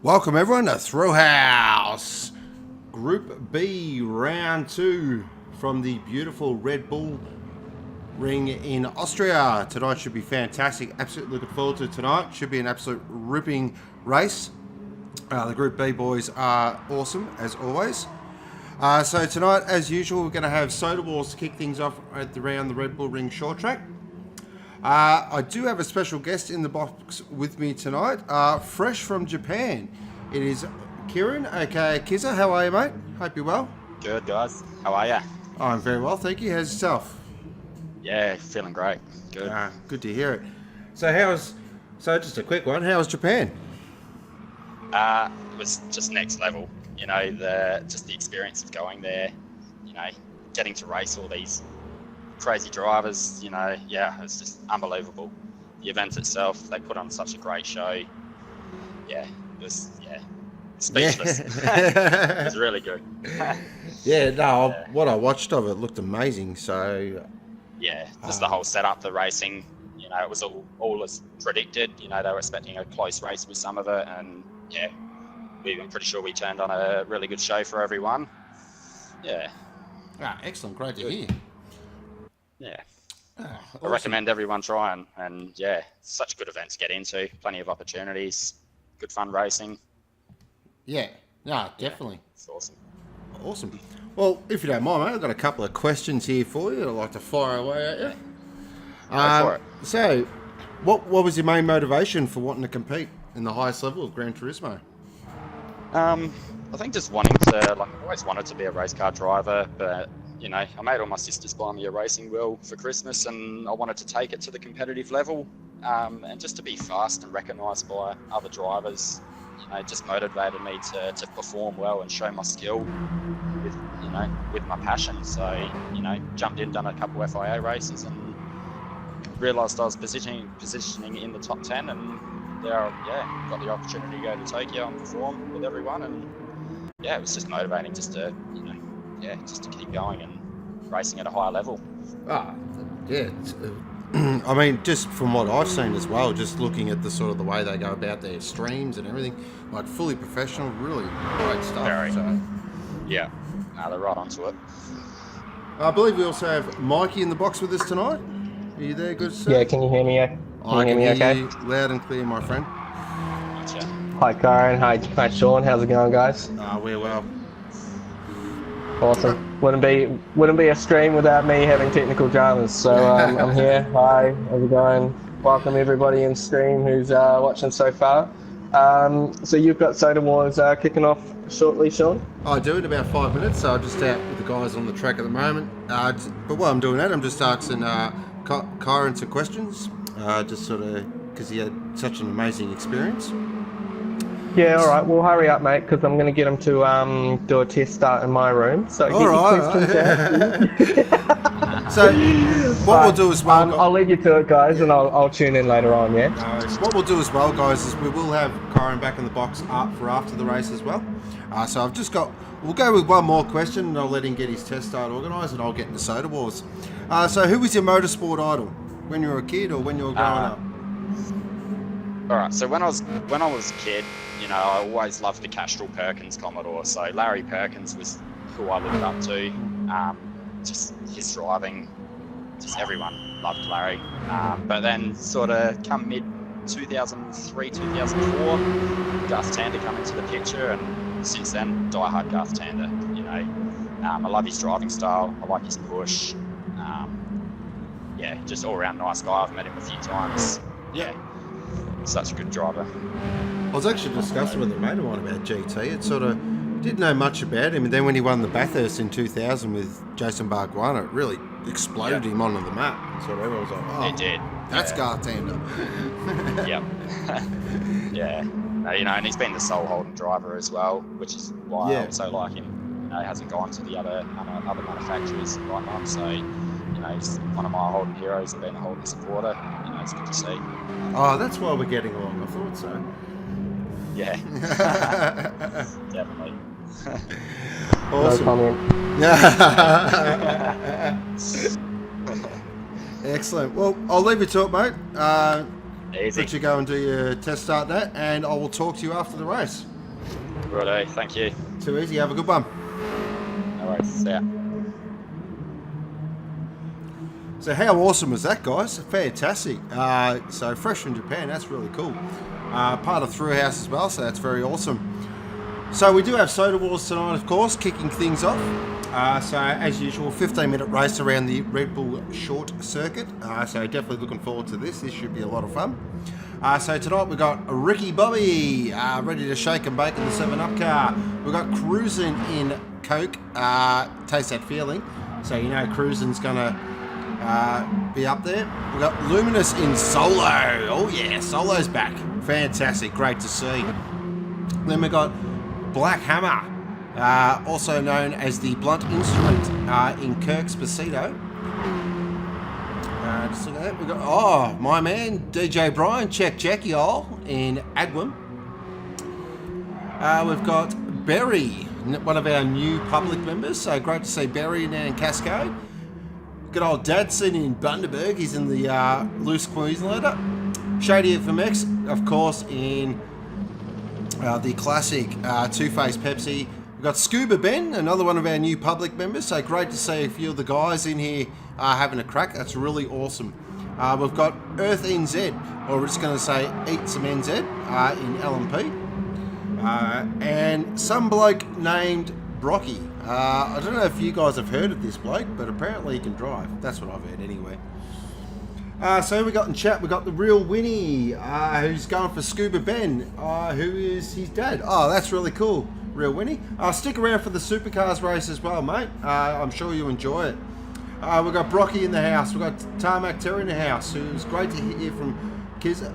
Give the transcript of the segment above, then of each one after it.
Welcome everyone to Thrillhouse, Group B, Round 2 from the beautiful Red Bull Ring in Austria. Tonight should be fantastic. Absolutely looking forward to tonight. Should be an absolute ripping race. The Group B boys are awesome as always. So tonight, as usual, we're going to have soda wars to kick things off around the Red Bull Ring short track. I do have a special guest in the box with me tonight, fresh from Japan. It is Kieran, aka Kizza. How are you, mate? Hope you're well. Good, guys. How are you? I'm very well, thank you. How's yourself? Yeah, feeling great. Good. Good to hear it. So just a quick one, how was Japan? It was just next level. You know, the experience of going there, you know, getting to race all these crazy drivers, you know, yeah, it's just unbelievable. The event itself, they put on such a great show. Yeah, it was, speechless. It was really good. What I watched of it looked amazing, so... Yeah, just the whole setup, the racing, you know, it was all as predicted. You know, they were expecting a close race with some of it, and yeah, I'm pretty sure we turned on a really good show for everyone. Yeah. Excellent, great to hear. Yeah. Awesome. I recommend everyone try and yeah, such a good event to get into. Plenty of opportunities, good fun racing. Yeah, definitely. Yeah, it's awesome. Awesome. Well, if you don't mind, mate, I've got a couple of questions here for you. I'd like to fire away at you. Go for it. So, what was your main motivation for wanting to compete in the highest level of Gran Turismo? I think just wanting to, I've always wanted to be a race car driver, but you know, I made all my sisters buy me a racing wheel for Christmas, and I wanted to take it to the competitive level, and just to be fast and recognised by other drivers. You know, just motivated me to perform well and show my skill with my passion. So, you know, jumped in, done a couple FIA races, and realised I was positioning in the top 10, and got the opportunity to go to Tokyo and perform with everyone, and yeah, it was just motivating just to keep going and racing at a higher level. I mean, just from what I've seen as well, just looking at the way they go about their streams and everything, like fully professional, really great stuff. Very. So. Yeah, they're right onto it. I believe we also have Mikey in the box with us tonight. Are you there, good sir? Yeah, can you hear me? I can hear you loud and clear, my friend. Gotcha. Hi, Karen. Hi, Sean. How's it going, guys? We're well. Awesome. Wouldn't be a stream without me having technical dramas. So I'm here. Hi, how's it going? Welcome everybody in stream who's watching so far. So you've got Soda Wars kicking off shortly, Sean? I do in about 5 minutes. So I'm just out with the guys on the track at the moment. But while I'm doing that, I'm just asking Kyron some questions, just sort of because he had such an amazing experience. Yeah, all right. Well, hurry up, mate, because I'm going to get him to do a test start in my room. So get your questions out. So what we'll do as well... I'll leave you to it, guys, and I'll tune in later on, yeah? What we'll do as well, guys, is we will have Kyron back in the box for after the race as well. So we'll go with one more question, and I'll let him get his test start organised, and I'll get into Soda Wars. So who was your motorsport idol when you were a kid or when you were growing up? All right, so when I was a kid, you know, I always loved the Castrol Perkins Commodore. So Larry Perkins was who I looked up to. Just his driving, just everyone loved Larry. But then sort of come mid 2003, 2004, Garth Tander come into the picture, and since then, diehard Garth Tander. You know, I love his driving style. I like his push. Just all around nice guy. I've met him a few times. Yeah. Such a good driver. I was actually discussing with a mate of mine about GT. It sort of didn't know much about him, and then when he won the Bathurst in 2000 with Jason Barguana, it really exploded him onto the map. So everyone was like, "Oh, it did. That's Garth Tander." Yep. Yeah. You know, and he's been the sole Holden driver as well, which is why I also like him. You know, he hasn't gone to the other manufacturers right now, so you know, he's one of my Holden heroes and being a Holden supporter. You know, it's good to see. Oh, that's why we're getting along. I thought so. Yeah. Definitely. Awesome. No comment. Excellent. Well, I'll leave you to it, mate. Easy. Let you go and do your test start that, and I will talk to you after the race. Righto, thank you. Too easy. Have a good one. No worries. See ya. So how awesome was that, guys? Fantastic. So fresh from Japan, that's really cool. Part of Thrillhouse as well, so that's very awesome. So we do have Soda Wars tonight, of course, kicking things off. So as usual, 15-minute race around the Red Bull short circuit. So definitely looking forward to this. This should be a lot of fun. So tonight we've got Ricky Bobby ready to shake and bake in the 7-Up car. We've got Cruisin' in Coke. Taste that feeling. So you know Cruisin's going to be up there. We've got Luminous in Solo. Oh yeah, Solo's back. Fantastic, great to see. Then we got Black Hammer, also known as the Blunt Instrument in Kirk's Pasito. Just look at that. We've got, my man, DJ Brian, check y'all, in Agwam. We've got Berry, one of our new public members, so great to see Berry now in Cascade. Good old Dadson in Bundaberg, he's in the Loose Queenslander. Shady FMX, of course, in the classic Two-Face Pepsi. We've got Scuba Ben, another one of our new public members, so great to see a few of the guys in here having a crack. That's really awesome. We've got Earth NZ, or we're just going to say Eat Some NZ in LMP. And some bloke named Brocky. I don't know if you guys have heard of this bloke, but apparently he can drive. That's what I've heard anyway. So we got in chat, we got the real Winnie, who's going for Scuba Ben, who is his dad. Oh, that's really cool, real Winnie. Stick around for the Supercars race as well, mate. I'm sure you enjoy it. We've got Brocky in the house. We've got Tarmac Terry in the house, who's great to hear from Kizza.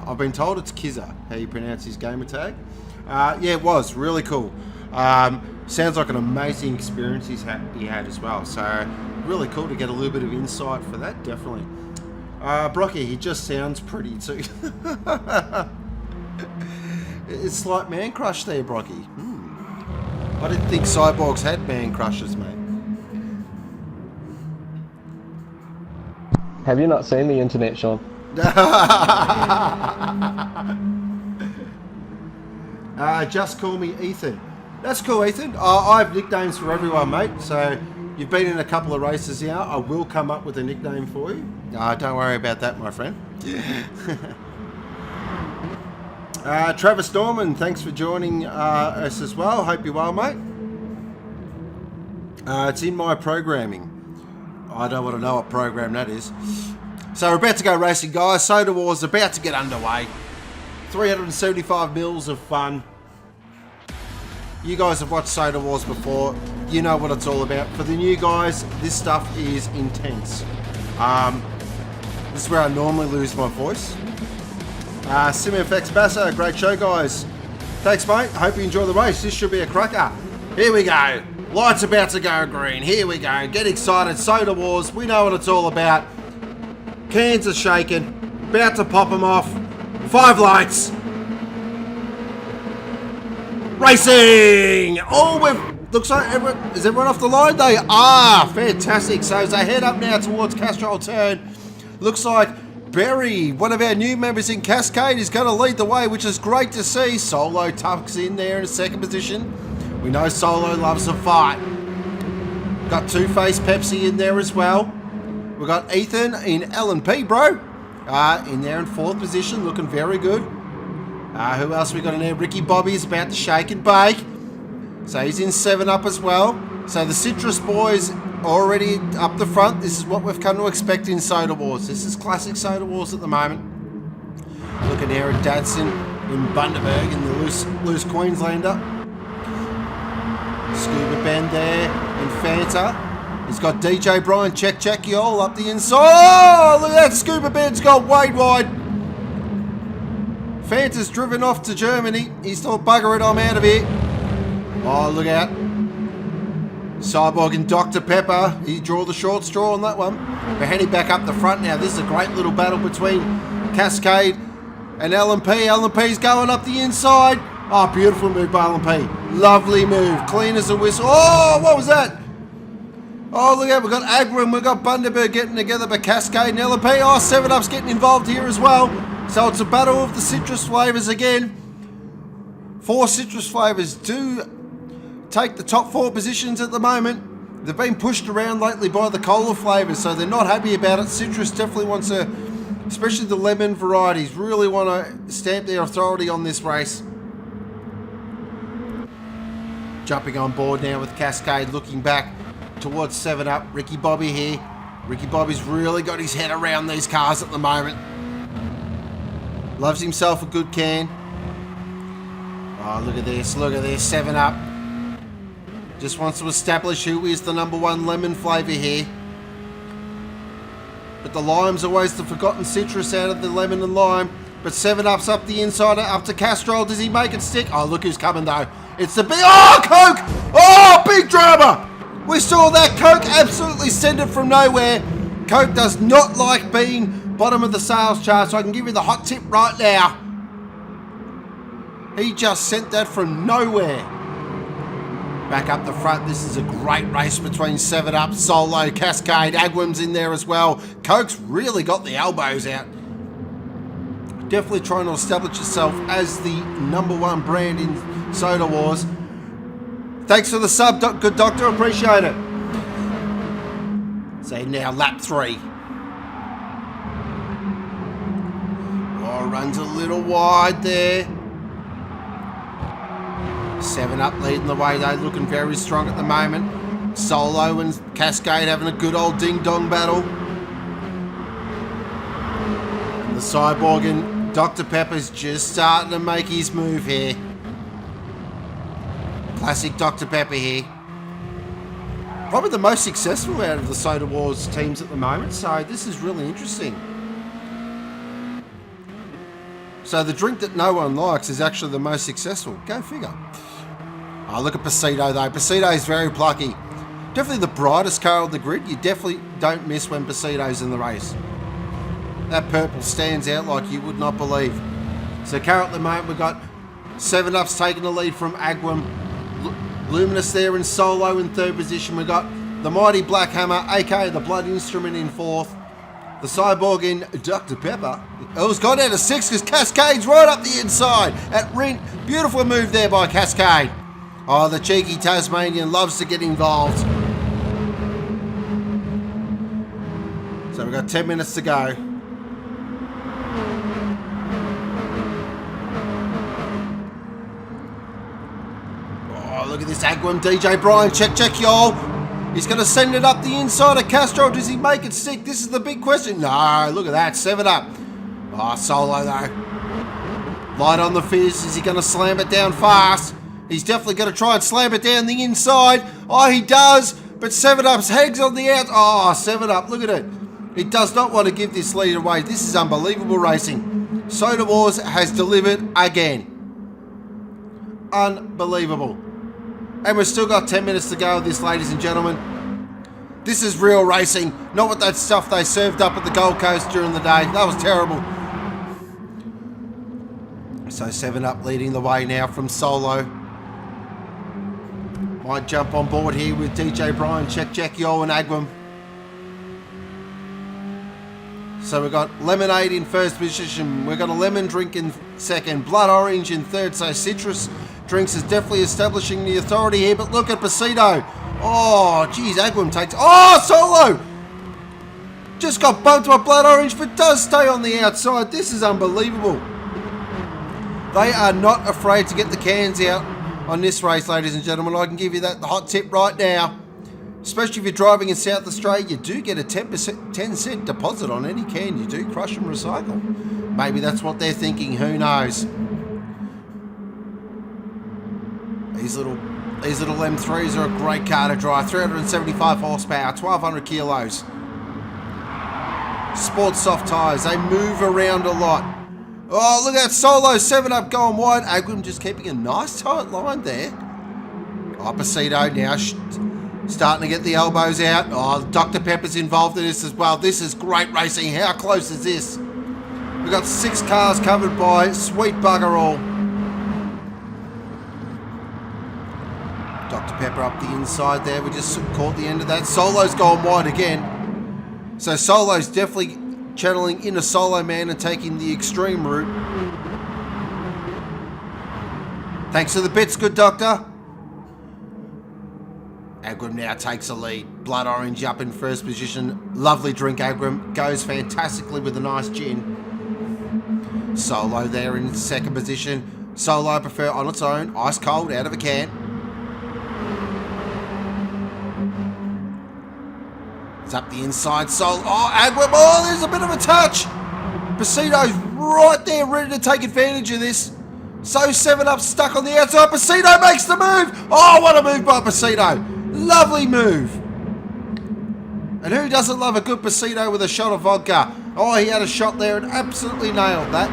I've been told it's Kizza, how you pronounce his gamer tag. Yeah, it was really cool. Sounds like an amazing experience he had as well. So really cool to get a little bit of insight for that, definitely. Brocky, he just sounds pretty too. It's like Man Crush there, Brocky. I didn't think cyborgs had man crushes, mate. Have you not seen the internet, Sean? Just call me Ethan. That's cool, Ethan. I have nicknames for everyone, mate. So you've been in a couple of races now. I will come up with a nickname for you. Don't worry about that, my friend. Travis Norman, thanks for joining us as well. Hope you're well, mate. It's in my programming. I don't want to know what program that is. So we're about to go racing, guys. Soda Wars about to get underway. 375 mils of fun. You guys have watched Soda Wars before. You know what it's all about. For the new guys, this stuff is intense. This is where I normally lose my voice. SimFX Bassa, great show, guys. Thanks, mate. Hope you enjoy the race. This should be a cracker. Here we go. Lights about to go green. Here we go. Get excited. Soda Wars. We know what it's all about. Cans are shaking. About to pop them off. 5 lights. Racing. Oh, looks like is everyone off the line? They are. Fantastic. So as they head up now towards Castrol Turn, looks like Berry, one of our new members in Cascade, is going to lead the way, which is great to see. Solo tucks in there in a second position. We know Solo loves a fight. Got Two-Face Pepsi in there as well. We've got Ethan in L&P, bro. In there in 4th position, looking very good. Who else we got in there? Ricky Bobby is about to shake and bake. So he's in 7-Up as well. So the Citrus boys already up the front. This is what we've come to expect in Soda Wars. This is classic Soda Wars at the moment. Looking here at Dadson in Bundaberg in the loose Queenslander. Scuba Ben there in Fanta. He's got DJ Brian, check y'all up the inside. Oh, look at that, Scuba Ben's got Wade wide. Fanta's driven off to Germany. He's thought, bugger it, I'm out of here. Oh, look out. Cyborg and Dr. Pepper. He drew the short straw on that one. We're heading back up the front now. This is a great little battle between Cascade and LMP. LMP's going up the inside. Oh, beautiful move by LMP. Lovely move. Clean as a whistle. Oh, what was that? Oh, look out. We've got Agrum. We've got Bundaberg getting together, but Cascade and LMP. Oh, 7-Up's getting involved here as well. So it's a battle of the citrus flavours again. 4 citrus flavours do take the top 4 positions at the moment. They've been pushed around lately by the cola flavours, so they're not happy about it. Citrus definitely wants to, especially the lemon varieties, really want to stamp their authority on this race. Jumping on board now with Cascade, looking back towards 7-Up. Ricky Bobby here. Ricky Bobby's really got his head around these cars at the moment. Loves himself a good can. Oh, look at this, 7-Up. Just wants to establish who is the number 1 lemon flavour here. But the lime's always the forgotten citrus out of the lemon and lime. But 7-Up's up the inside, up to Castrol. Does he make it stick? Oh, look who's coming though. It's the big, oh, Coke! Oh, big drama! We saw that. Coke absolutely sent it from nowhere. Coke does not like being bottom of the sales chart, so I can give you the hot tip right now. He just sent that from nowhere. Back up the front, this is a great race between 7-Up, Solo, Cascade, Agwim's in there as well. Coke's really got the elbows out. Definitely trying to establish itself as the number 1 brand in Soda Wars. Thanks for the sub, good doctor, appreciate it. So now lap 3. Oh, runs a little wide there. 7-Up leading the way though, looking very strong at the moment. Solo and Cascade having a good old ding-dong battle. And the Cyborg and Dr. Pepper's just starting to make his move here. Classic Dr. Pepper here. Probably the most successful out of the Soda Wars teams at the moment, so this is really interesting. So the drink that no one likes is actually the most successful. Go figure. Oh, look at Pasito though. Pasito is very plucky. Definitely the brightest car on the grid. You definitely don't miss when Pasito's in the race. That purple stands out like you would not believe. So currently at the moment we've got 7-Up's taking the lead from Agwim. Luminous there in Solo in 3rd position. We've got the Mighty Black Hammer, aka the Blood Instrument, in 4th. The Cyborg in Dr. Pepper. Oh, it's gone down to 6 because Cascade's right up the inside at Rint. Beautiful move there by Cascade. Oh, the cheeky Tasmanian loves to get involved. So we've got 10 minutes to go. Oh, look at this Agwim DJ Brian. Check, y'all. He's going to send it up the inside of Castro. Does he make it stick? This is the big question. No, look at that. 7-Up. Oh, Solo though. Light on the fizz. Is he going to slam it down fast? He's definitely going to try and slam it down the inside. Oh, he does. But 7-Up's hangs on the out. Oh, 7-Up. Look at it. He does not want to give this lead away. This is unbelievable racing. Soda Wars has delivered again. Unbelievable. And we've still got 10 minutes to go with this, ladies and gentlemen. This is real racing, not what that stuff they served up at the Gold Coast during the day. That was terrible. So 7-Up leading the way now from Solo. Might jump on board here with DJ Brian, check, yo, and Agwim. So we've got Lemonade in 1st position. We've got a lemon drink in 2nd. Blood Orange in 3rd. So Citrus Drinks is definitely establishing the authority here. But look at Pasito. Oh, geez, Agwim takes... Oh, Solo! Just got bumped by Blood Orange, but does stay on the outside. This is unbelievable. They are not afraid to get the cans out on this race, ladies and gentlemen. I can give you that the hot tip right now. Especially if you're driving in South Australia, you do get a 10 cent deposit on any can you do crush and recycle. Maybe that's what they're thinking, who knows. These little M3s are a great car to drive. 375 horsepower, 1200 kilos. Sport soft tyres, they move around a lot. Oh, look at that Solo, 7-Up going wide. Agwim just keeping a nice tight line there. Oh, Pasito now starting to get the elbows out. Oh, Dr. Pepper's involved in this as well. This is great racing. How close is this? We've got 6 cars covered by sweet bugger all. Dr. Pepper up the inside there. We just caught the end of that. Solo's gone wide again. So Solo's definitely channeling in a Solo man and taking the extreme route. Thanks for the bits, good doctor. Agrim now takes a lead. Blood Orange up in first position. Lovely drink, Agrim. Goes fantastically with a nice gin. Solo there in second position. Solo I prefer on its own. Ice cold out of a can. It's up the inside. Solo. Oh, Agrim. Oh, there's a bit of a touch. Pasito's right there ready to take advantage of this. So 7-Up stuck on the outside. Pasito makes the move. Oh, what a move by Pasito. Lovely move. And who doesn't love a good Pasito with a shot of vodka? Oh, he had a shot there and absolutely nailed that.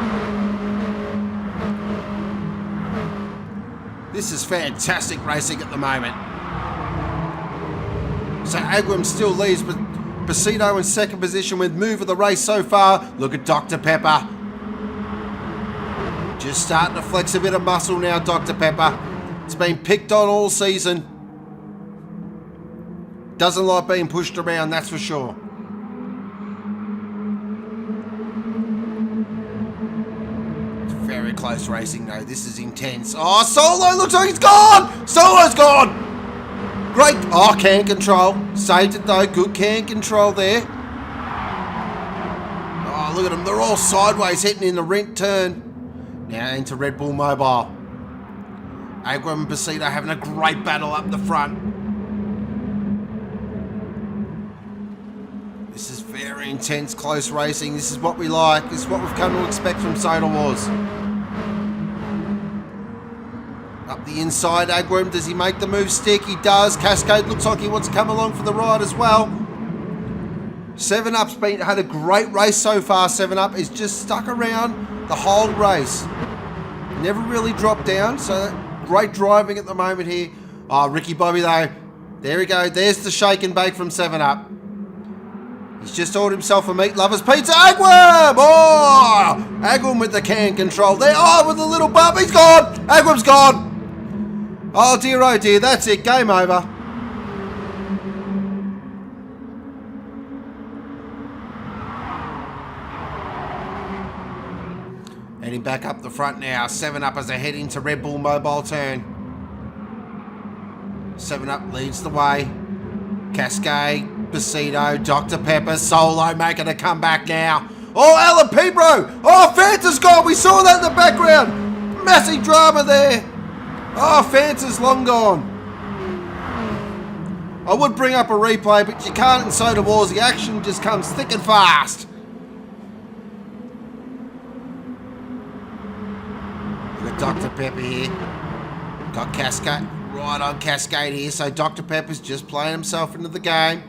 This is fantastic racing at the moment. So Agrim still leads, but Pasito in second position with move of the race so far. Look at Dr. Pepper. Just starting to flex a bit of muscle now, Dr. Pepper. It's been picked on all season. Doesn't like being pushed around, that's for sure. It's very close racing though. This is intense. Oh, Solo looks like he's gone! Solo's gone! Great. Oh, can control. Saved it though. Good can control there. Oh, look at them. They're all sideways heading in the rent turn. Now into Red Bull Mobile. Agrim and Pasito having a great battle up the front. This is very intense, close racing. This is what we like. This is what we've come to expect from Soda Wars. Up the inside, Agrim. Does he make the move stick? He does. Cascade looks like he wants to come along for the ride as well. 7-Up's had a great race so far. 7-Up is just stuck around the whole race. Never really dropped down, so great driving at the moment here. Oh, Ricky Bobby though. There we go. There's the shake and bake from 7-Up. He's just ordered himself a meat lover's pizza. Agrim! Oh! Agrim with the can control there. Oh, with a little bump. He's gone! Agrim's gone! Oh dear, that's it. Game over. Heading back up the front now. 7-Up as they head into Red Bull Mobile turn. 7-Up leads the way. Cascade, Pasito, Dr. Pepper, Solo making a comeback now. Oh, Alan Pebro! Oh, Fanta's gone! We saw that in the background! Massive drama there! Oh, Fanta's long gone. I would bring up a replay, but you can't in Soda Wars. The action just comes thick and fast. Look at Dr. Pepper here. Got Cascade. Right on Cascade here, so Dr. Pepper's just playing himself into the game.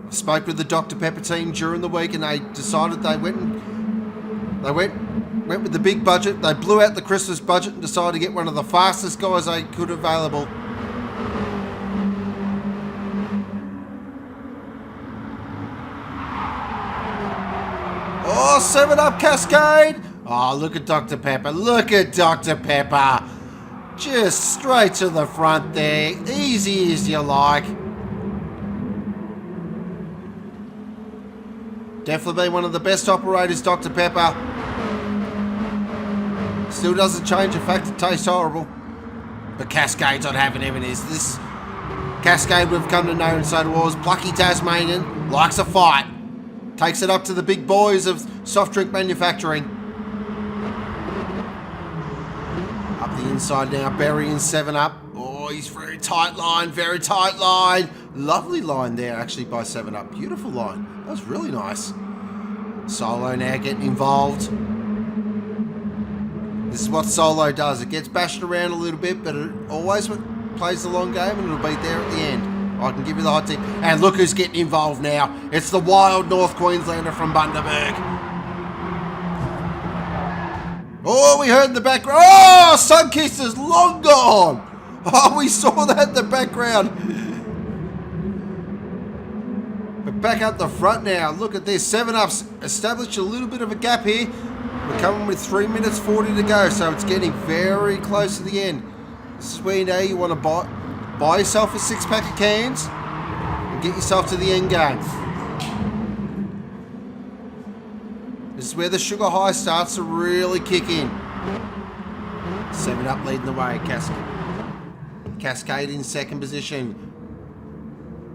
I spoke with the Dr. Pepper team during the week and they decided they went with the big budget. They blew out the Christmas budget and decided to get one of the fastest guys they could available. Oh, 7-Up Cascade. Oh, look at Dr. Pepper. Look at Dr. Pepper. Just straight to the front there. Easy as you like. Definitely been one of the best operators, Dr. Pepper. Still doesn't change the fact it tastes horrible. But Cascade's not having him in this. Cascade we've come to know in Soda Wars. Plucky Tasmanian. Likes a fight. Takes it up to the big boys of soft drink manufacturing. Up the inside now, Barry and 7-Up. Oh, he's very tight line, very tight line. Lovely line there actually by 7-Up. Beautiful line. That was really nice. Solo now getting involved. This is what Solo does. It gets bashed around a little bit, but it always plays the long game and it'll be there at the end. I can give you the hot tip. And look who's getting involved now. It's the wild North Queenslander from Bundaberg. Oh, we heard in the background. Oh, Sunkist is long gone. Oh, we saw that in the background. But back up the front now. Look at this. 7-Up's established a little bit of a gap here. We're coming with 3 minutes 40 to go, so it's getting very close to the end. This is where you know you want to buy yourself a 6-pack of cans and get yourself to the end game. This is where the sugar high starts to really kick in. 7 Up leading the way. Cascade in second position.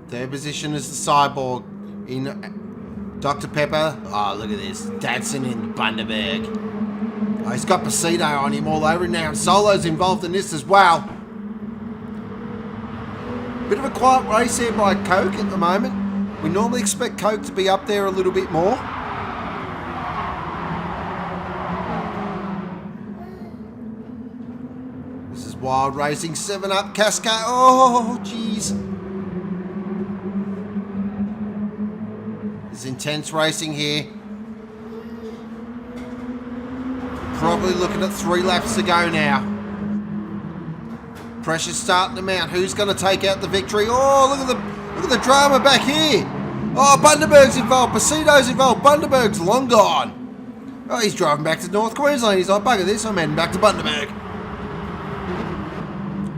Third position is the Cyborg in Dr. Pepper. Oh, look at this. Dadson in Bundaberg. Oh, he's got Pasito on him all over now. Solo's involved in this as well. Bit of a quiet race here by Coke at the moment. We normally expect Coke to be up there a little bit more. This is wild racing. 7 Up, Cascade. Oh, jeez. It's intense racing here. Probably looking at 3 laps to go now. Pressure's starting to mount. Who's going to take out the victory? Oh, look at the drama back here. Oh, Bundaberg's involved. Pasito's involved. Bundaberg's long gone. Oh, he's driving back to North Queensland. He's like, bugger this, I'm heading back to Bundaberg.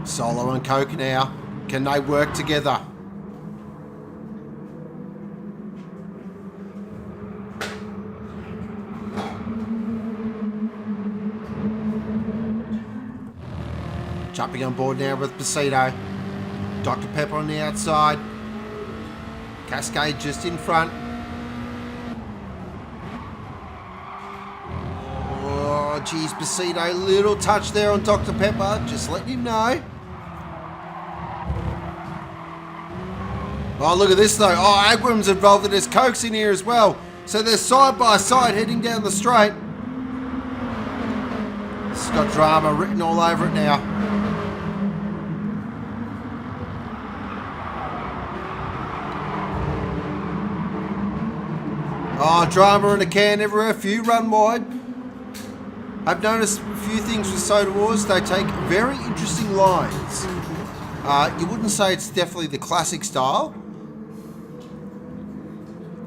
Solo and Coke now. Can they work together? Jumping on board now with Pasito. Dr. Pepper on the outside. Cascade just in front. Oh, geez, Pasito. Little touch there on Dr. Pepper. Just letting him know. Oh, look at this though. Oh, Agram's involved and there's Cokes in here as well. So they're side by side heading down the straight. It's got drama written all over it now. Oh, drama in a can everywhere. A few run wide. I've noticed a few things with Soda Wars. They take very interesting lines. You wouldn't say it's definitely the classic style.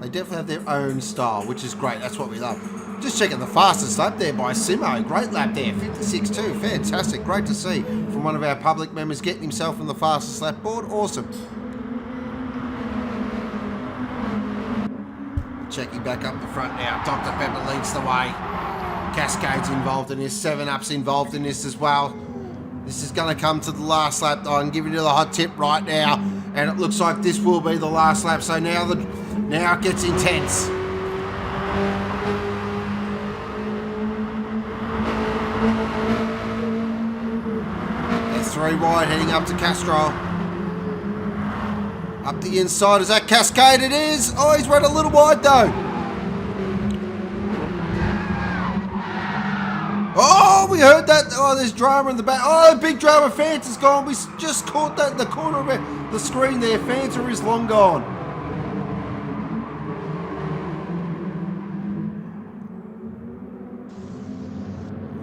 They definitely have their own style, which is great. That's what we love. Just checking the fastest lap there by Simo. Great lap there. 56.2. Fantastic. Great to see from one of our public members getting himself on the fastest lap board. Awesome. Checking back up the front now. Dr. Pepper leads the way. Cascade's involved in this. 7 Up's involved in this as well. This is going to come to the last lap. I can give you the hot tip right now. And it looks like this will be the last lap. So now it gets intense. They're 3 wide heading up to Castro. Up the inside, is that Cascade? It is! Oh, he's run a little wide though. Oh, we heard that. Oh, there's drama in the back. Oh, big drama. Fanta's gone. We just caught that in the corner of the screen there. Fanta is long gone.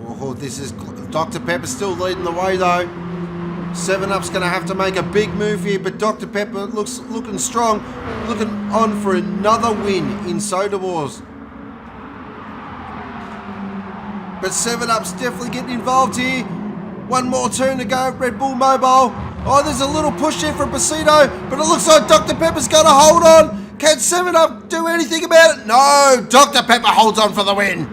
Oh, this is Dr. Pepper still leading the way though. 7 Up's going to have to make a big move here, but Dr. Pepper looking strong, looking on for another win in Soda Wars. But 7 Up's definitely getting involved here. One more turn to go, Red Bull Mobile. Oh, there's a little push here from Pasito, but it looks like Dr. Pepper's got to hold on. Can 7 Up do anything about it? No, Dr. Pepper holds on for the win.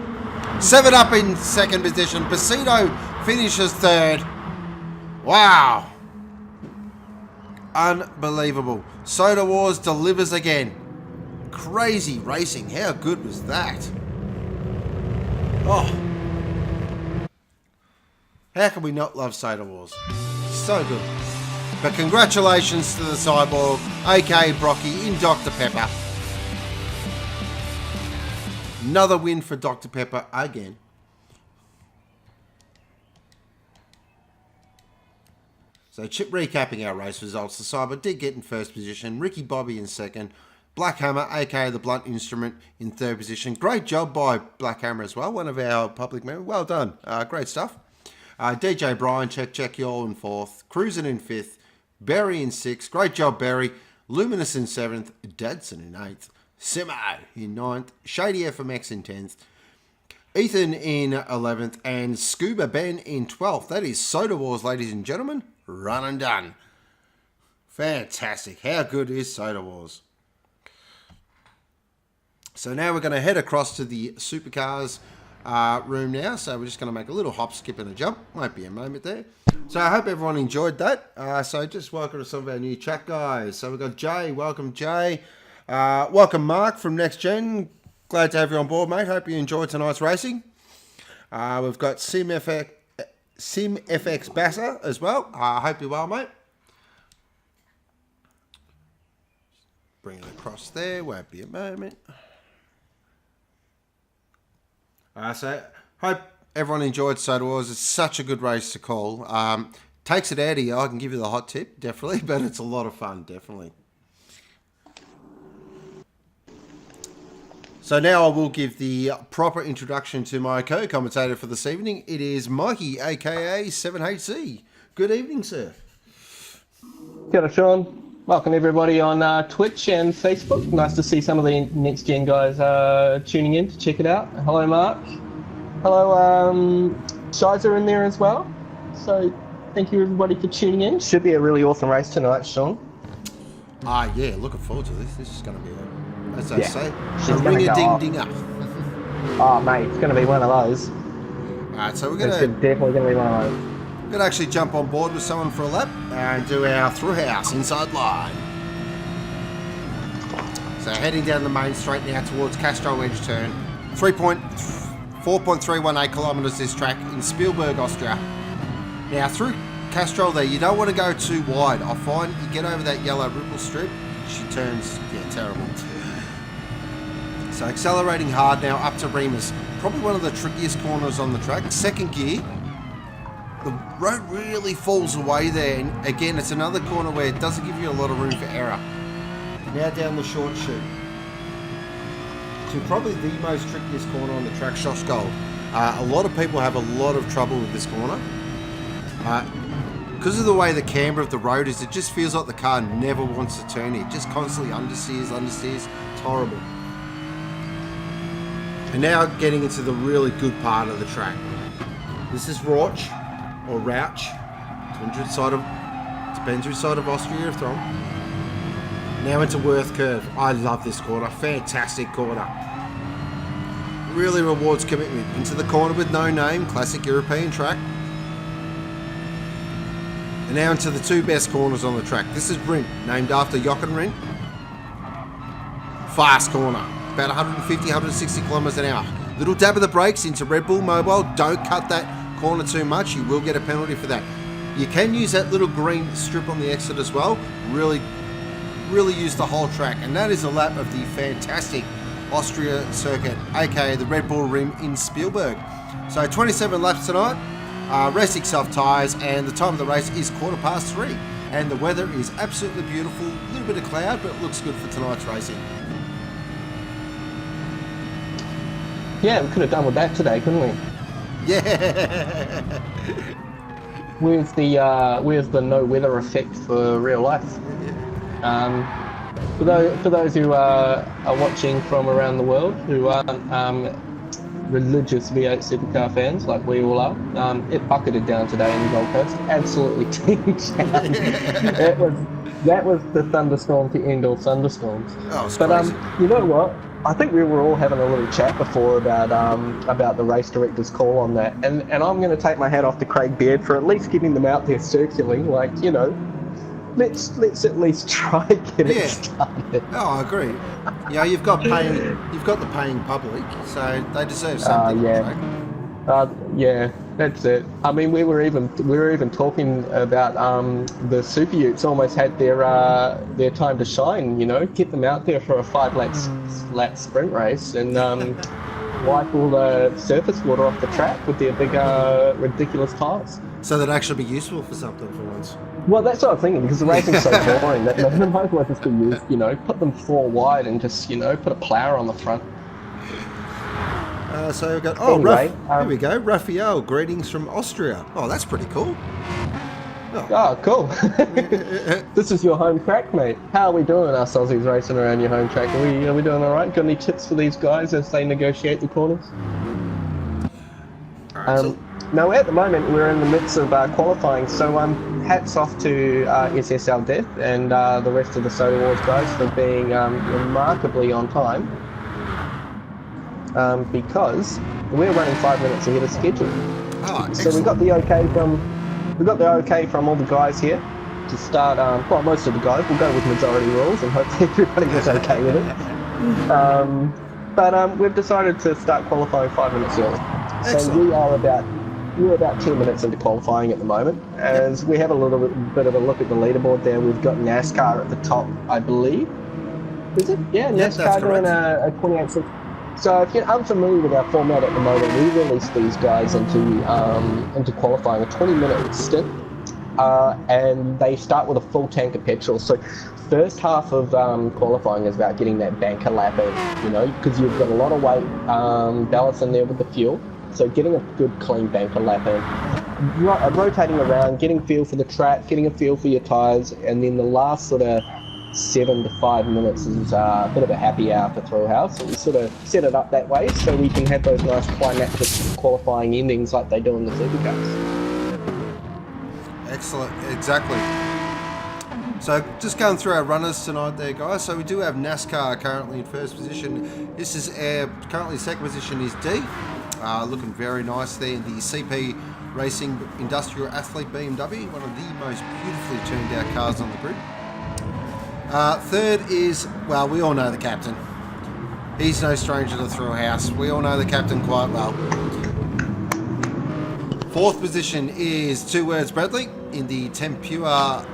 7 Up in second position. Pasito finishes third. Wow. Unbelievable. Soda Wars delivers again. Crazy racing. How good was that? Oh. How can we not love Soda Wars? So good. But congratulations to the Cyborg, aka Brocky, in Dr. Pepper. Another win for Dr. Pepper again. So recapping our race results, the Cyber did get in first position, Ricky Bobby in second, Black Hammer, aka the Blunt Instrument, in third position. Great job by Black Hammer as well, one of our public members. Well done, great stuff. DJ Brian, check you all in fourth, Cruising in fifth, Barry in sixth, great job Barry, Luminous in seventh, Dadson in eighth, Simo in ninth, Shady FMX in 10th, Ethan in 11th, and Scuba Ben in 12th. That is Soda Wars, ladies and gentlemen. Run and done. Fantastic. How good is Soda Wars? So now we're going to head across to the Supercars room now, so we're just going to make a little hop, skip, and a jump. Won't be a moment there. So I hope everyone enjoyed that. So just welcome to some of our new chat guys. So we've got Jay. Welcome, Jay. Welcome, Mark from Next Gen. Glad to have you on board, mate. Hope you enjoyed tonight's racing. We've got SimFX Basser as well. I hope you're well, mate. Bring it across there. Won't be a moment. So hope everyone enjoyed Soda Wars. It's such a good race to call. Takes it out of you. I can give you the hot tip, definitely, but it's a lot of fun, definitely. So now I will give the proper introduction to my co-commentator for this evening. It is Mikey, aka 7HC. Good evening, sir. Kia ora, Sean. Welcome everybody on Twitch and Facebook. Nice to see some of the Next Gen guys tuning in to check it out. Hello, Mark. Hello, Shizer in there as well. So thank you everybody for tuning in. Should be a really awesome race tonight, Sean. Yeah, looking forward to this. This is going to be, as they say, She's a gonna ring-a-ding-dinger. Oh, mate, it's going to be one of those. Alright, so we're It's going to definitely going to be one of those. actually jump on board with someone for a lap and do our Thrillhouse inside line. So heading down the main straight now towards Castro Edge turn. 4.318 kilometres this track in Spielberg, Austria. Now through Castro there, you don't want to go too wide. I find you get over that yellow ripple strip, she turns, terrible. So accelerating hard now up to Remus. Probably one of the trickiest corners on the track. Second gear. The road really falls away there, and again, it's another corner where it doesn't give you a lot of room for error. Now down the short chute to probably the most trickiest corner on the track, Schossgold. A lot of people have a lot of trouble with this corner. Because of the way the camber of the road is, it just feels like the car never wants to turn it. Just constantly understeers. It's horrible. And now getting into the really good part of the track. This is Rauch. Or Rauch, depends which side of Austria you're from. Now into Worth Curve. I love this corner, fantastic corner. Really rewards commitment. Into the corner with no name, classic European track. And now into the two best corners on the track. This is Rindt, named after Jochen Rindt. Fast corner, about 150, 160 kilometers an hour. Little dab of the brakes into Red Bull Mobile. Don't cut that corner too much, you will get a penalty for that. You can use that little green strip on the exit as well. Really use the whole track, and that is a lap of the fantastic Austria circuit, aka the Red Bull Rim in Spielberg. So 27 laps tonight, racing soft tyres, and the time of the race is 3:15, and the weather is absolutely beautiful. A little bit of cloud, but it looks good for tonight's racing. Yeah, we could have done with that today, couldn't we? Yeah. Where's the no weather effect for real life? For those who are watching from around the world who aren't religious V8 supercar fans like we all are, it bucketed down today in the Gold Coast. Absolutely teamed down. That was the thunderstorm to end all thunderstorms. Oh, it's but crazy. You know what? I think we were all having a little chat before about the race director's call on that, and I'm going to take my hat off to Craig Beard for at least getting them out there circling. Like, you know, let's at least try get it started. Oh, I agree. Yeah, you've got the paying public, so they deserve something. Yeah, that's it. I mean, we were even talking about the Super Utes almost had their time to shine. You know, get them out there for a 5 lap sprint race and wipe all the surface water off the track with their big ridiculous tyres. So that'd actually be useful for something for once. Well, that's what I'm thinking, because the racing's so boring that they might as well just be used. You know, put them 4 wide and just put a plough on the front. So we've got, anyway, here we go, Raphael, greetings from Austria. Oh, that's pretty cool. Oh, cool. This is your home track, mate. How are we doing, us Aussies racing around your home track? Are we doing all right? Got any tips for these guys as they negotiate the corners? No, at the moment we're in the midst of qualifying, so hats off to SSL Death and the rest of the Soda Wars guys for being remarkably on time. because we're running 5 minutes ahead of schedule. Oh, so we got the okay from all the guys here to start. Well, most of the guys. We'll go with majority rules, and hopefully everybody was okay with it. But we've decided to start qualifying 5 minutes early. So Excellent. we're about 10 minutes into qualifying at the moment. As we have a little bit of a look at the leaderboard there, we've got NASCAR at the top, I believe. Is it? Yeah, Yes, NASCAR that's doing correct. a 28.6. So if you're unfamiliar with our format at the moment, we release these guys into qualifying a 20-minute stint, and they start with a full tank of petrol. So first half of qualifying is about getting that banker lap in, because you've got a lot of weight ballast in there with the fuel. So getting a good clean banker lap in, rotating around, getting a feel for the track, getting a feel for your tyres, and then the last sort of 7 to 5 minutes is a bit of a happy hour for Thrillhouse. So we sort of set it up that way so we can have those nice climactic qualifying endings like they do in the Supercars. Excellent, exactly. So just going through our runners tonight there, guys. So we do have NASCAR currently in first position. This is currently second position is D. Looking very nice there in the CP Racing Industrial Athlete BMW, one of the most beautifully turned out cars on the grid. Third is, well, we all know the captain. He's no stranger to Thrillhouse. We all know the captain quite well. Fourth position is Two Words Bradley in the Tempura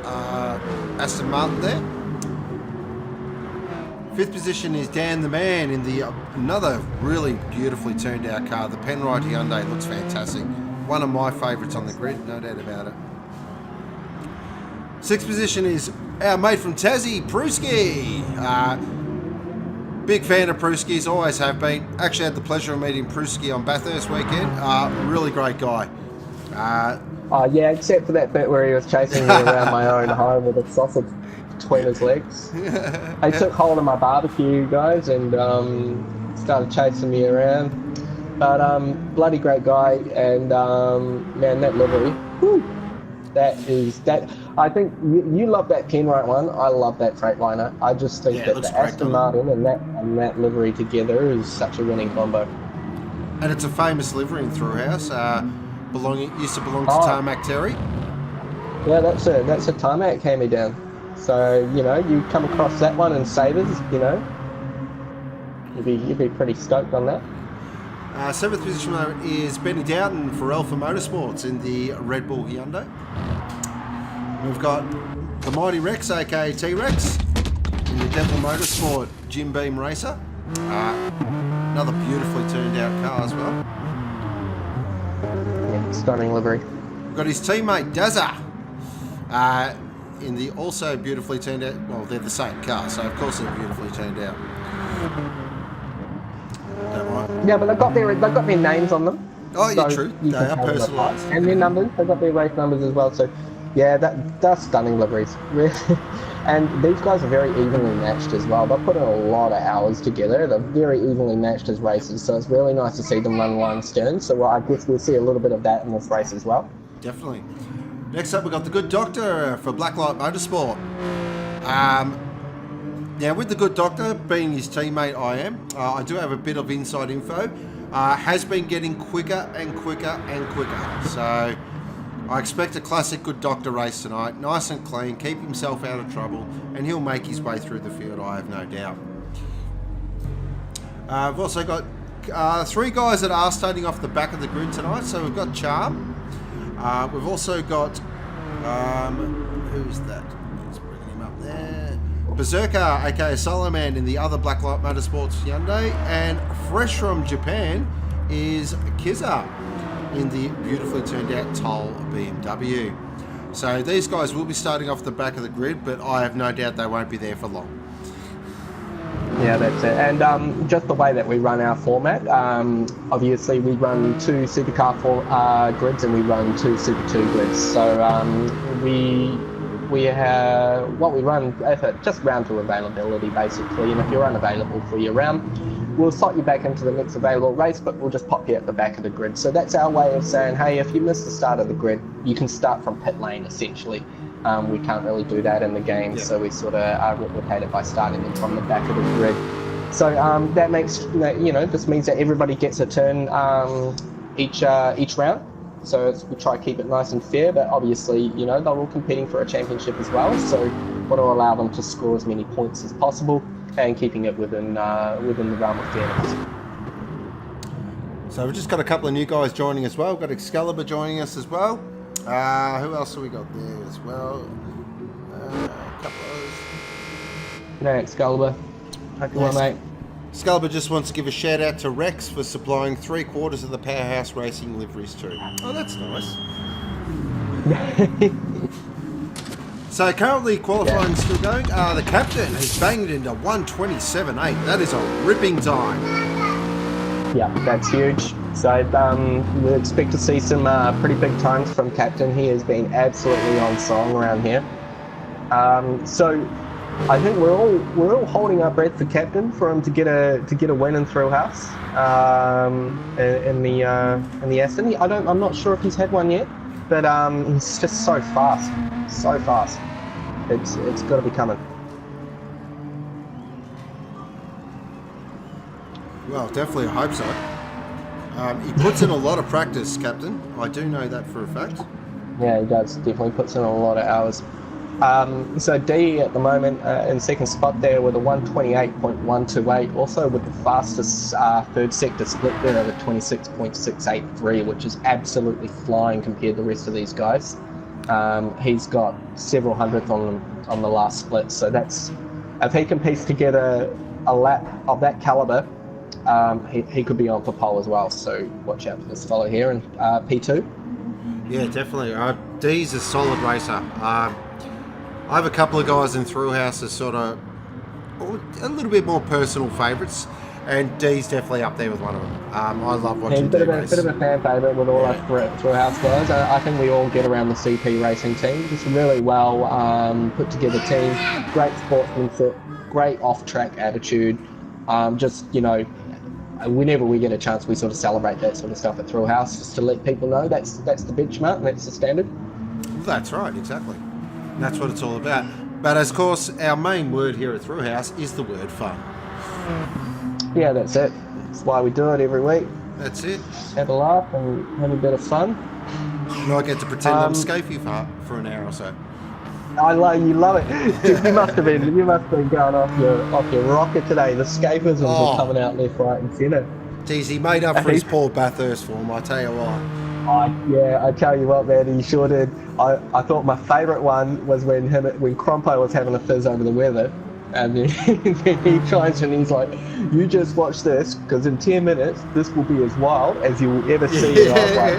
Aston Martin there. Fifth position is Dan the Man in the another really beautifully turned out car. The Penrite Hyundai looks fantastic. One of my favourites on the grid, no doubt about it. Sixth position is our mate from Tassie, Pruski. Big fan of Pruski's, always have been. Actually had the pleasure of meeting Pruski on Bathurst weekend. Really great guy. Yeah, except for that bit where he was chasing me around my own home with a sausage between his legs. They took hold of my barbecue, guys, and started chasing me around. But bloody great guy, and man, that livery, whew, that. I think you love that Penrite one. I love that Freightliner. I just think that the Aston Martin and that livery together is such a winning combo. And it's a famous livery in Thrillhouse. Used to belong to Tarmac Terry. Yeah, that's a Tarmac hand-me-down. So you come across that one in Sabres, you'd be pretty stoked on that. Seventh position is Benny Dowden for Alpha Motorsports in the Red Bull Hyundai. We've got the Mighty Rex, aka T-Rex, in the Devil Motorsport Jim Beam Racer. Another beautifully turned out car as well. Yeah, stunning livery. We've got his teammate Dazza in the also beautifully turned out. Well, they're the same car, so of course they're beautifully turned out. Don't mind. Yeah, but they've got their names on them. Oh, yeah, so true. They are personalised. And their numbers. They've got their race numbers as well. So, yeah, that's stunning liveries. And these guys are very evenly matched as well. They've put in a lot of hours together. They're very evenly matched as races. So it's really nice to see them run line stern. So I guess we'll see a little bit of that in this race as well. Definitely. Next up, we've got the Good Doctor for Blacklight Motorsport. Now, with the Good Doctor, being his teammate I do have a bit of inside info. Has been getting quicker and quicker and quicker. So I expect a classic Good Doctor race tonight. Nice and clean, keep himself out of trouble, and he'll make his way through the field, I have no doubt. I've also got three guys that are starting off the back of the grid tonight. So we've got Charm. We've also got, who's that? Let's bring him up there. Berserker, aka Solo Man, in the other Blacklight Motorsports Hyundai. And fresh from Japan is Kiza in the beautifully turned out Toll BMW. So these guys will be starting off the back of the grid, but I have no doubt they won't be there for long. Yeah, that's it. And just the way that we run our format, obviously we run two Supercar grids and we run two Super 2 grids. So we have what we run just round to availability basically, and if you're unavailable for your round, we'll slot you back into the next available race, but we'll just pop you at the back of the grid. So that's our way of saying, hey, if you miss the start of the grid, you can start from pit lane essentially. We can't really do that in the game, so we sort of replicate it by starting them from the back of the grid. So that makes this means that everybody gets a turn each round. So we try to keep it nice and fair, but obviously they're all competing for a championship as well. So want to allow them to score as many points as possible and keeping it within the realm of fairness. So we've just got a couple of new guys joining as well. We've got Excalibur joining us as well. Who else have we got there as well? A couple of others. G'day, Excalibur. Hope you're well, mate. Excalibur just wants to give a shout out to Rex for supplying 3/4 of the Powerhouse Racing liveries too. Oh, that's nice. So currently qualifying still going. The captain has banged into 1:27.8. That is a ripping time. Yeah, that's huge. So we expect to see some pretty big times from Captain. He has been absolutely on song around here. So I think we're all holding our breath for Captain for him to get a win in Thrillhouse in the Aston. I'm not sure if he's had one yet, but he's just so fast, so fast. It's got to be coming. Well, definitely I hope so. He puts in a lot of practice, Captain. I do know that for a fact. Yeah, he does. Definitely puts in a lot of hours. So D at the moment in second spot there with a 128.128, also with the fastest third sector split there of a 26.683, which is absolutely flying compared to the rest of these guys. He's got several hundredth on the last split, so that's, if he can piece together a lap of that caliber, he could be on for pole as well. So watch out for this fellow here in P2. Yeah, definitely. D's a solid racer. I have a couple of guys in Thrillhouse as sort of a little bit more personal favourites, and D's definitely up there with one of them. I love watching D race. Bit of a fan favourite with all our Thrillhouse guys. I think we all get around the CP racing team. Just a really well put together team. Great sportsmanship, great off-track attitude. Whenever we get a chance, we sort of celebrate that sort of stuff at Thrillhouse, just to let people know that's the benchmark and that's the standard. That's right, exactly. And that's what it's all about. But of course, our main word here at Thrillhouse is the word fun. Yeah, that's it. That's why we do it every week. That's it. Have a laugh and have a bit of fun. And I get to pretend I'm Scafey for an hour or so. You love it. You must have been going off your rocker today. The escapisms are coming out left, right, and centre. Geez, he made up for his Paul Bathurst form, I tell you what. I tell you what, man, he sure did. I thought my favourite one was when Crompo was having a fizz over the weather, and then he tries and he's like, "You just watch this, because in 10 minutes this will be as wild as you will ever see." And I was like,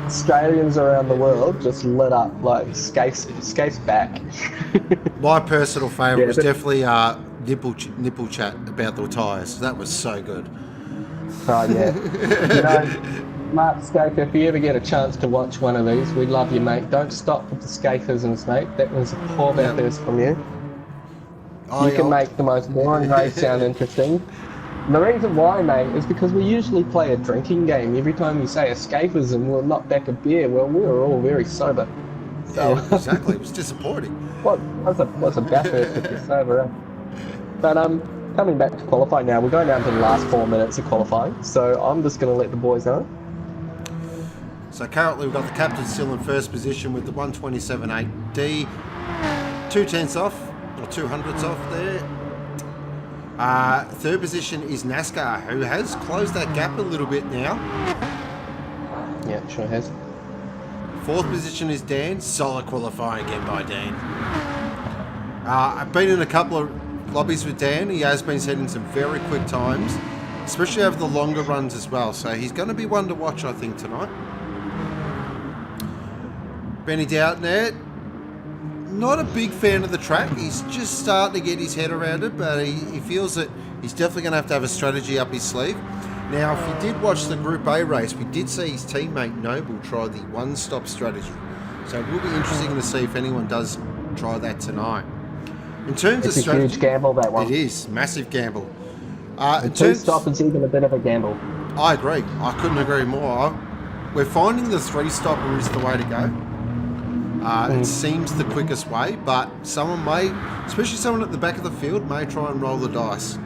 Australians around the world just lit up like Skate's back. My personal favourite was definitely nipple chat about the tyres. That was so good. Oh yeah. Mark Skate, if you ever get a chance to watch one of these, we love you, mate. Don't stop with the skateisms, mate. That was a poor Bathurst from you. You can make the most boring race sound interesting. And the reason why, mate, is because we usually play a drinking game. Every time we say escapism, we'll knock back a beer. Well, we were all very sober. So yeah, exactly. It was disappointing. What's a Bathurst if you're sober? But coming back to qualifying now, we're going down to the last 4 minutes of qualifying. So I'm just going to let the boys know. So currently we've got the captain still in first position with the 127.8 D, 2/10 off, or 200ths off there. Third position is NASCAR, who has closed that gap a little bit now. Yeah, sure has. Fourth position is Dan, solid qualifying again by Dan. I've been in a couple of lobbies with Dan. He has been setting some very quick times, especially over the longer runs as well. So he's going to be one to watch, I think, tonight. Benny Doughton there, not a big fan of the track. He's just starting to get his head around it, but he feels that he's definitely going to have a strategy up his sleeve. Now, if you did watch the Group A race, we did see his teammate Noble try the one-stop strategy. So it will be interesting to see if anyone does try that tonight. In terms of strategy, it's a huge gamble, that one. It is, massive gamble. Two-stop is even a bit of a gamble. I agree. I couldn't agree more. We're finding the three-stopper is the way to go. It seems the quickest way, but someone may, especially someone at the back of the field, may try and roll the dice.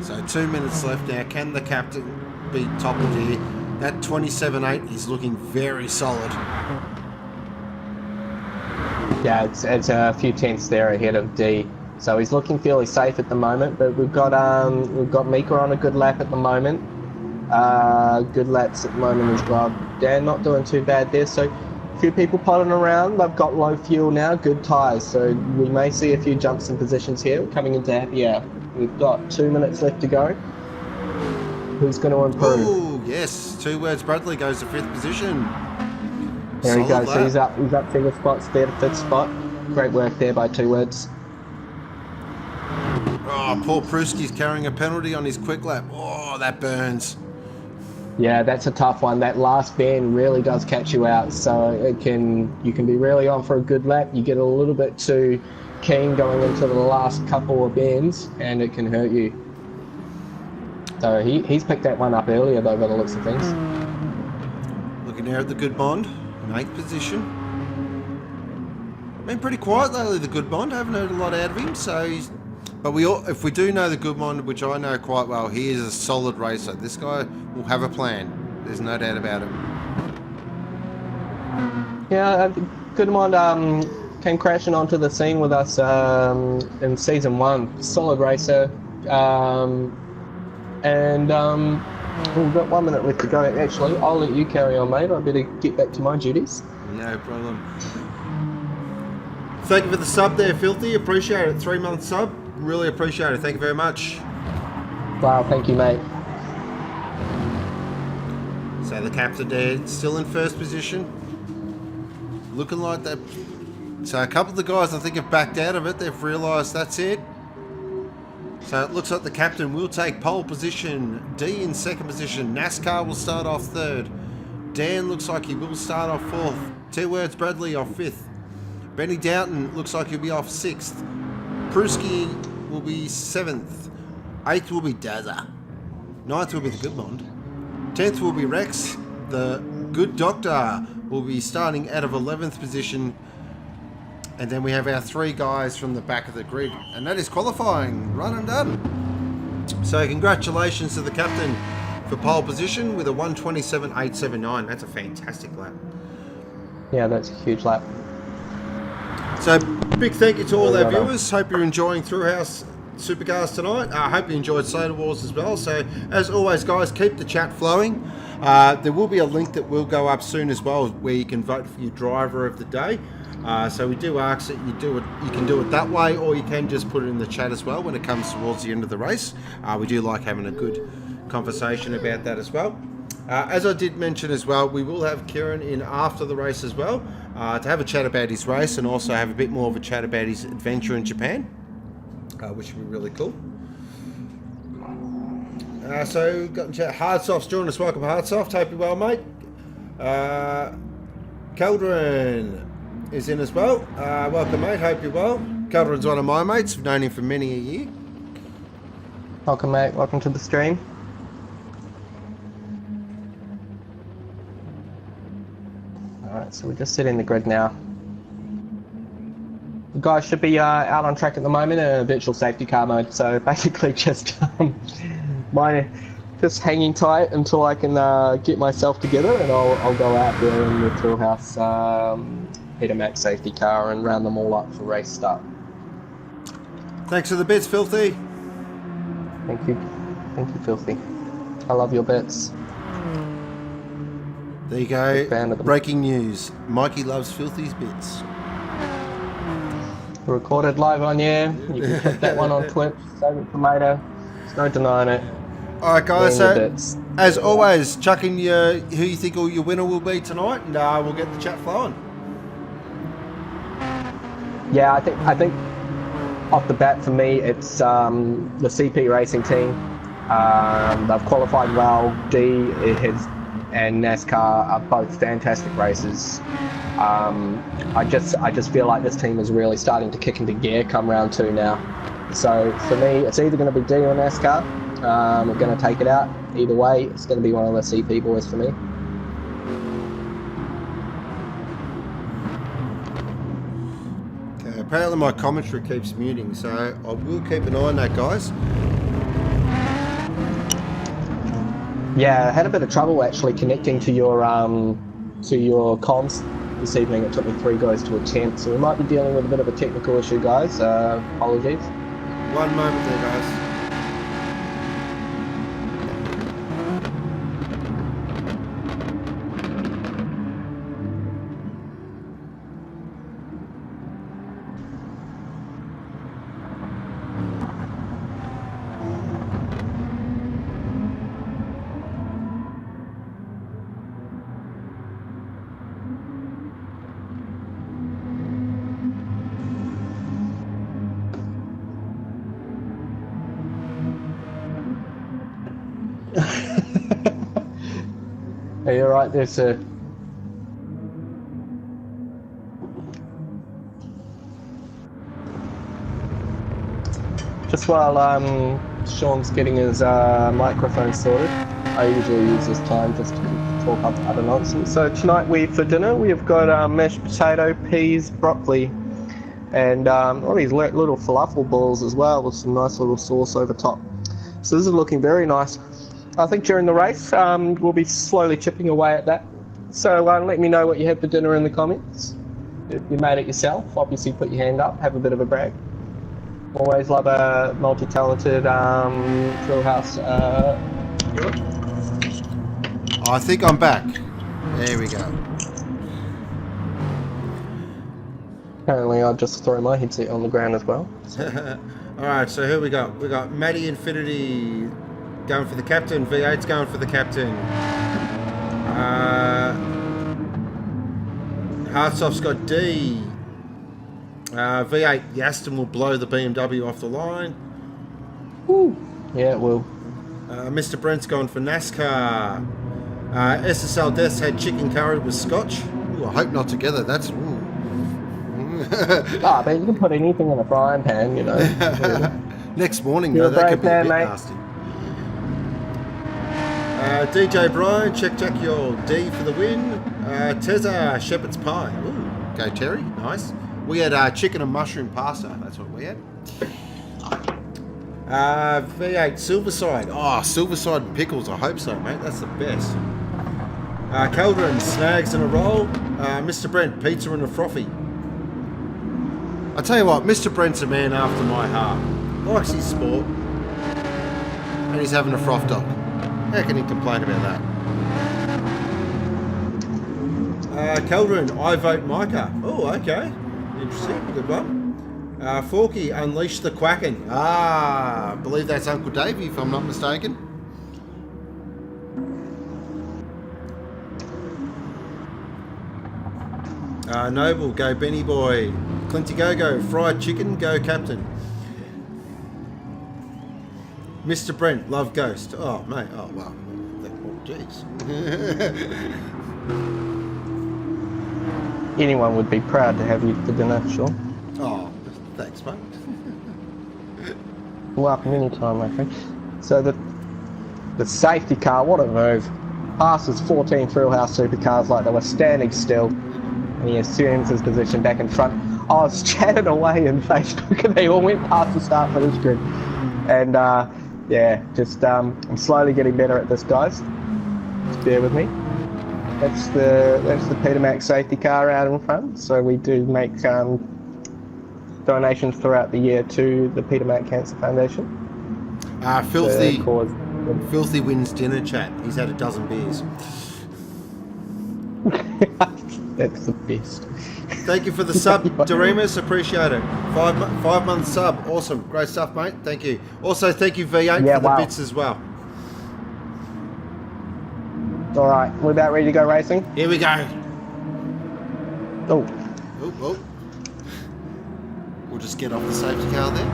So 2 minutes left now. Can the captain be toppled here? That 27.8 is looking very solid. Yeah, it's a few tenths there ahead of D. So he's looking fairly safe at the moment, but we've got Mika on a good lap at the moment. Good laps at the moment as well. Dan not doing too bad there. So a few people potting around. They've got low fuel now, good tyres. So we may see a few jumps in positions here. We're coming into happy hour. We've got 2 minutes left to go. Who's going to improve? Oh, yes. 2 words. Bradley goes to 5th position. There he Solid goes. So lap. he's up 2 spots there to 5th spot. Great work there by 2 words. Oh, Paul Pruski's carrying a penalty on his quick lap. Oh, that burns. Yeah, that's a tough one. That last bend really does catch you out. So you can be really on for a good lap. You get a little bit too keen going into the last couple of bends, and it can hurt you. So he's picked that one up earlier, though, by the looks of things. Looking there at the Good Bond, in 8th position. Been pretty quiet lately, the Good Bond. Haven't heard a lot out of him, so he's... But if we do know the Good Bond, which I know quite well, he is a solid racer. This guy will have a plan. There's no doubt about it. Yeah, Goodmond came crashing onto the scene with us in season 1. Solid racer. We've got 1 minute left to go. Actually, I'll let you carry on, mate. I better get back to my duties. No problem. Thank you for the sub there, Filthy. Appreciate it. 3-month sub. Really appreciate it. Thank you very much. Wow, thank you, mate. So the captain there, still in 1st position. Looking like that. So a couple of the guys, I think, have backed out of it. They've realised that's it. So it looks like the captain will take pole position. D in 2nd position. NASCAR will start off 3rd. Dan looks like he will start off 4th. 2 words Bradley off 5th. Benny Doughton looks like he'll be off 6th. Pruski will be 7th. 8th will be Dazza. 9th will be the Good Bond. 10th will be Rex. The Good Doctor will be starting out of 11th position. And then we have our 3 guys from the back of the grid. And that is qualifying. Run and done. So congratulations to the captain for pole position with a 1:27.879. That's a fantastic lap. Yeah, that's a huge lap. So big thank you to all our viewers. Hope you're enjoying Thrillhouse Supercars tonight. I hope you enjoyed Soda Wars as well. So as always, guys, keep the chat flowing. There will be a link that will go up soon as well, where you can vote for your driver of the day. So we do ask that you do it. You can do it that way, or you can just put it in the chat as well when it comes towards the end of the race. We do like having a good conversation about that as well. As I did mention as well, we will have Kieran in after the race as well to have a chat about his race and also have a bit more of a chat about his adventure in Japan, which would be really cool. So we've got Hardsoft's joining us. Welcome, Hardsoft. Hope you're well, mate. Caldron is in as well. Welcome, mate. Hope you're well. Caldron's one of my mates. I've known him for many a year. Welcome, mate. Welcome to the stream. Alright, so we're just setting the grid now. The guys should be out on track at the moment in a virtual safety car mode, so basically just just hanging tight until I can get myself together, and I'll go out there in the Thrillhouse Peter Max safety car and round them all up for race start. Thanks for the bits, Filthy. Thank you, Filthy. I love your bits. There you go. Breaking news. Mikey loves Filthy's bits. Recorded live on air. You can click that one on Twitch. Save it tomato. There's no denying it. Alright guys, so as always, chuck in who you think your winner will be tonight, and we'll get the chat flowing. Yeah, I think off the bat for me, it's the CP Racing team. They've qualified well. D and NASCAR are both fantastic races. I just feel like this team is really starting to kick into gear come round 2 now. So for me, it's either going to be D or NASCAR. We're going to take it out. Either way, it's going to be one of the CP boys for me. Apparently my commentary keeps muting, so I will keep an eye on that, guys. Yeah, I had a bit of trouble actually connecting to your comms this evening. It took me 3 goes to attempt, so we might be dealing with a bit of a technical issue, guys. Apologies. One moment there, guys. Are you alright there, sir? Just while Sean's getting his microphone sorted, I usually use this time just to talk up other nonsense. So tonight for dinner we've got mashed potato, peas, broccoli, and all these little falafel balls as well with some nice little sauce over top. So this is looking very nice. I think during the race we'll be slowly chipping away at that. So let me know what you had for dinner in the comments. If you made it yourself, obviously put your hand up, have a bit of a brag. Always love a multi-talented Thrillhouse hero. I think I'm back. There we go. Apparently I'll just throw my headset on the ground as well. Alright, so here we go. We got Matty Infinity going for the captain. V8's going for the captain. Hardsoft's got D. V8 Yaston will blow the BMW off the line. Woo. Yeah, it will. Mr. Brent's gone for NASCAR. SSL Death's had chicken curry with scotch. Ooh, I hope not together. That's... Ah, but you can put anything in a frying pan, you know. Next morning, You're though, that could be a bit mate. nasty. DJ Brian, check your D for the win. Tezza, shepherd's pie. Ooh, go Terry, nice. We had chicken and mushroom pasta. That's what we had. V8 Silverside. Oh, Silverside and pickles. I hope so, mate. That's the best. Calderon, snags and a roll. Mr. Brent, pizza and a frothy. I tell you what, Mr. Brent's a man after my heart. Likes his sport. And he's having a froth dog. How can he complain about that? Calderon, I vote Micah. Oh, okay. Interesting. Good one. Forky, unleash the quacking. Ah, I believe that's Uncle Davey, if I'm not mistaken. Noble, go Benny Boy. Clinty Go, fried chicken, go Captain. Mr. Brent, love Ghost. Oh, mate. Oh, wow. Oh, jeez. Anyone would be proud to have you for dinner, Sean. Oh, thanks, mate. Welcome anytime, my friend. So the safety car, what a move. Passes 14 Thrillhouse Supercars like they were standing still. And he assumes his position back in front. I was chatting away in Facebook and they all went past the start for this grid. And yeah, just I'm slowly getting better at this, guys. Just bear with me. That's the Peter Mac safety car out in front. So we do make donations throughout the year to the Peter Mac Cancer Foundation. Filthy wins dinner chat. He's had a dozen beers. That's the best. Thank you for the sub, Doremus. Appreciate it. 5 month sub. Awesome. Great stuff, mate. Thank you. Also, thank you, V8, for the bits as well. All right. We're about ready to go racing? Here we go. Oh. Oh. We'll just get off the safety car there.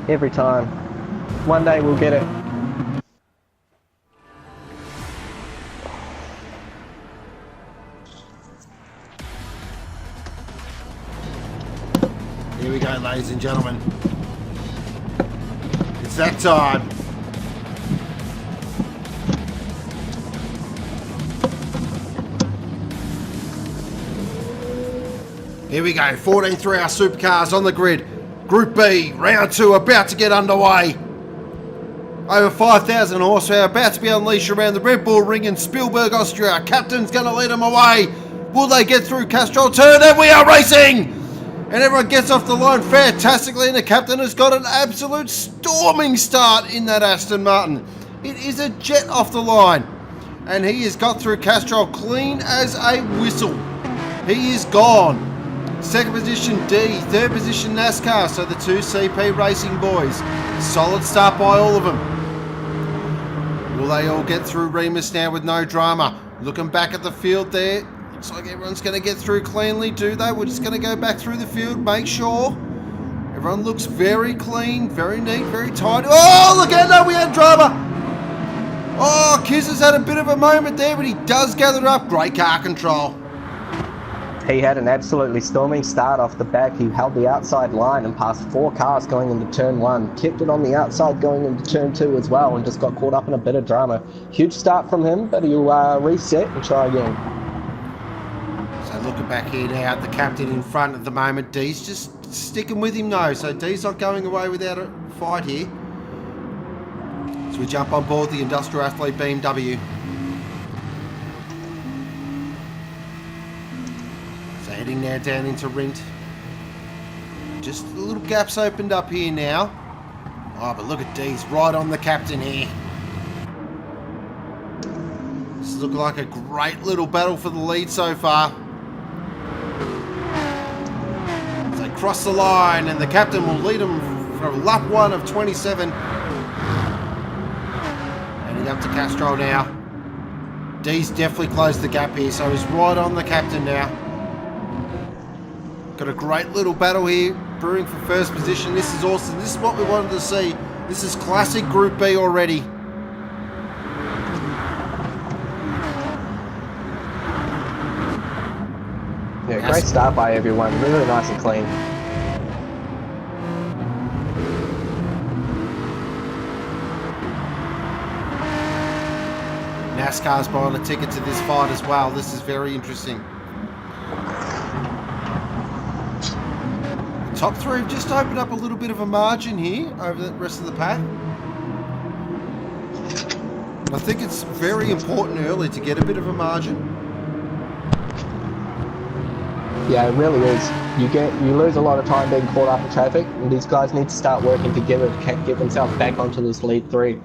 Every time. One day we'll get it. Here we go, ladies and gentlemen. It's that time. Here we go, 14 3-hour supercars on the grid. Group B, round 2, about to get underway. Over 5,000 horsepower about to be unleashed around the Red Bull Ring in Spielberg, Austria. Captain's going to lead them away. Will they get through Castrol Turn? And we are racing! And everyone gets off the line fantastically, and the captain has got an absolute storming start in that Aston Martin. It is a jet off the line. And he has got through Castrol clean as a whistle. He is gone. Second position D, third position NASCAR, so the two CP Racing boys. Solid start by all of them. Will they all get through Remus now with no drama? Looking back at the field there. Looks like everyone's going to get through cleanly, do they? We're just going to go back through the field, make sure. Everyone looks very clean, very neat, very tight. Oh, look out, no, we had drama. Oh, Kiz has had a bit of a moment there, but he does gather up. Great car control. He had an absolutely storming start off the back. He held the outside line and passed 4 cars going into turn 1. Kept it on the outside going into turn 2 as well, and just got caught up in a bit of drama. Huge start from him, but he'll reset and try again. So looking back here now at the captain in front at the moment. D's just sticking with him though, so D's not going away without a fight here. So we jump on board the Industrial Athlete BMW. So heading now down into Rint. Just the little gaps opened up here now. Oh, but look at D's right on the captain here. This looks like a great little battle for the lead so far. As they cross the line, and the captain will lead them for lap 1 of 27. Heading up to Castrol now. D's definitely closed the gap here, so he's right on the captain now. Got a great little battle here, brewing for first position. This is awesome. This is what we wanted to see. This is classic Group B already. Yeah, great start by everyone. Really nice and clean. NASCAR's buying a ticket to this fight as well. This is very interesting. The top 3 have just opened up a little bit of a margin here over the rest of the pack. I think it's very important early to get a bit of a margin. Yeah, it really is. You lose a lot of time being caught up in traffic, and these guys need to start working together to get themselves back onto this lead 3.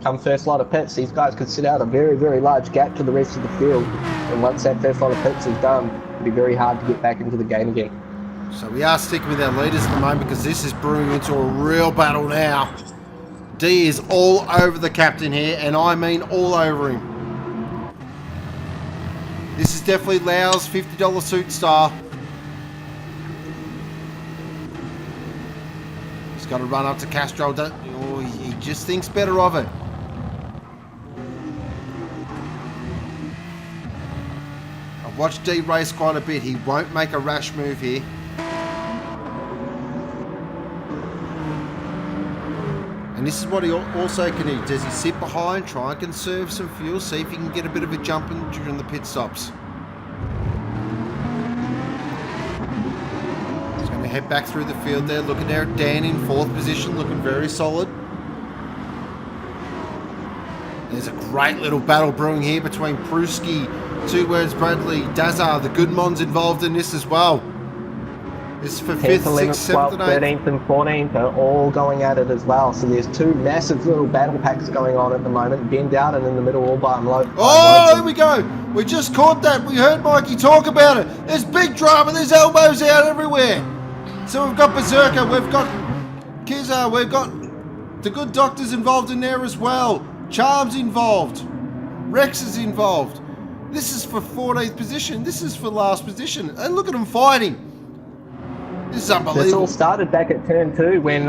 Come first lot of pits, these guys could sit out a very, very large gap to the rest of the field, and once that first lot of pits is done, it'll be very hard to get back into the game again. So we are sticking with our leaders at the moment because this is brewing into a real battle now. D is all over the captain here, and I mean all over him. This is definitely Lau's $50 suit style. He's got to run up to Castro. Oh, he just thinks better of it. I've watched D race quite a bit. He won't make a rash move here. And this is what he also can do. Does he sit behind, try and conserve some fuel, see if he can get a bit of a jump in during the pit stops. He's going to head back through the field there. Looking there at Dan in 4th position, looking very solid. There's a great little battle brewing here between Pruski, Two Words Bradley, Dazar. The Goodmons involved in this as well. This is for 5th, 6th, 7th and 8th. 13th and 14th are all going at it as well. So there's 2 massive little battle packs going on at the moment. Ben Dowden in the middle all by himself. Oh, here we go. We just caught that. We heard Mikey talk about it. There's big drama. There's elbows out everywhere. So we've got Berserker. We've got Kizar. We've got the good doctors involved in there as well. Charm's involved. Rex is involved. This is for 14th position. This is for last position. And look at them fighting. This is unbelievable. This all started back at turn 2 when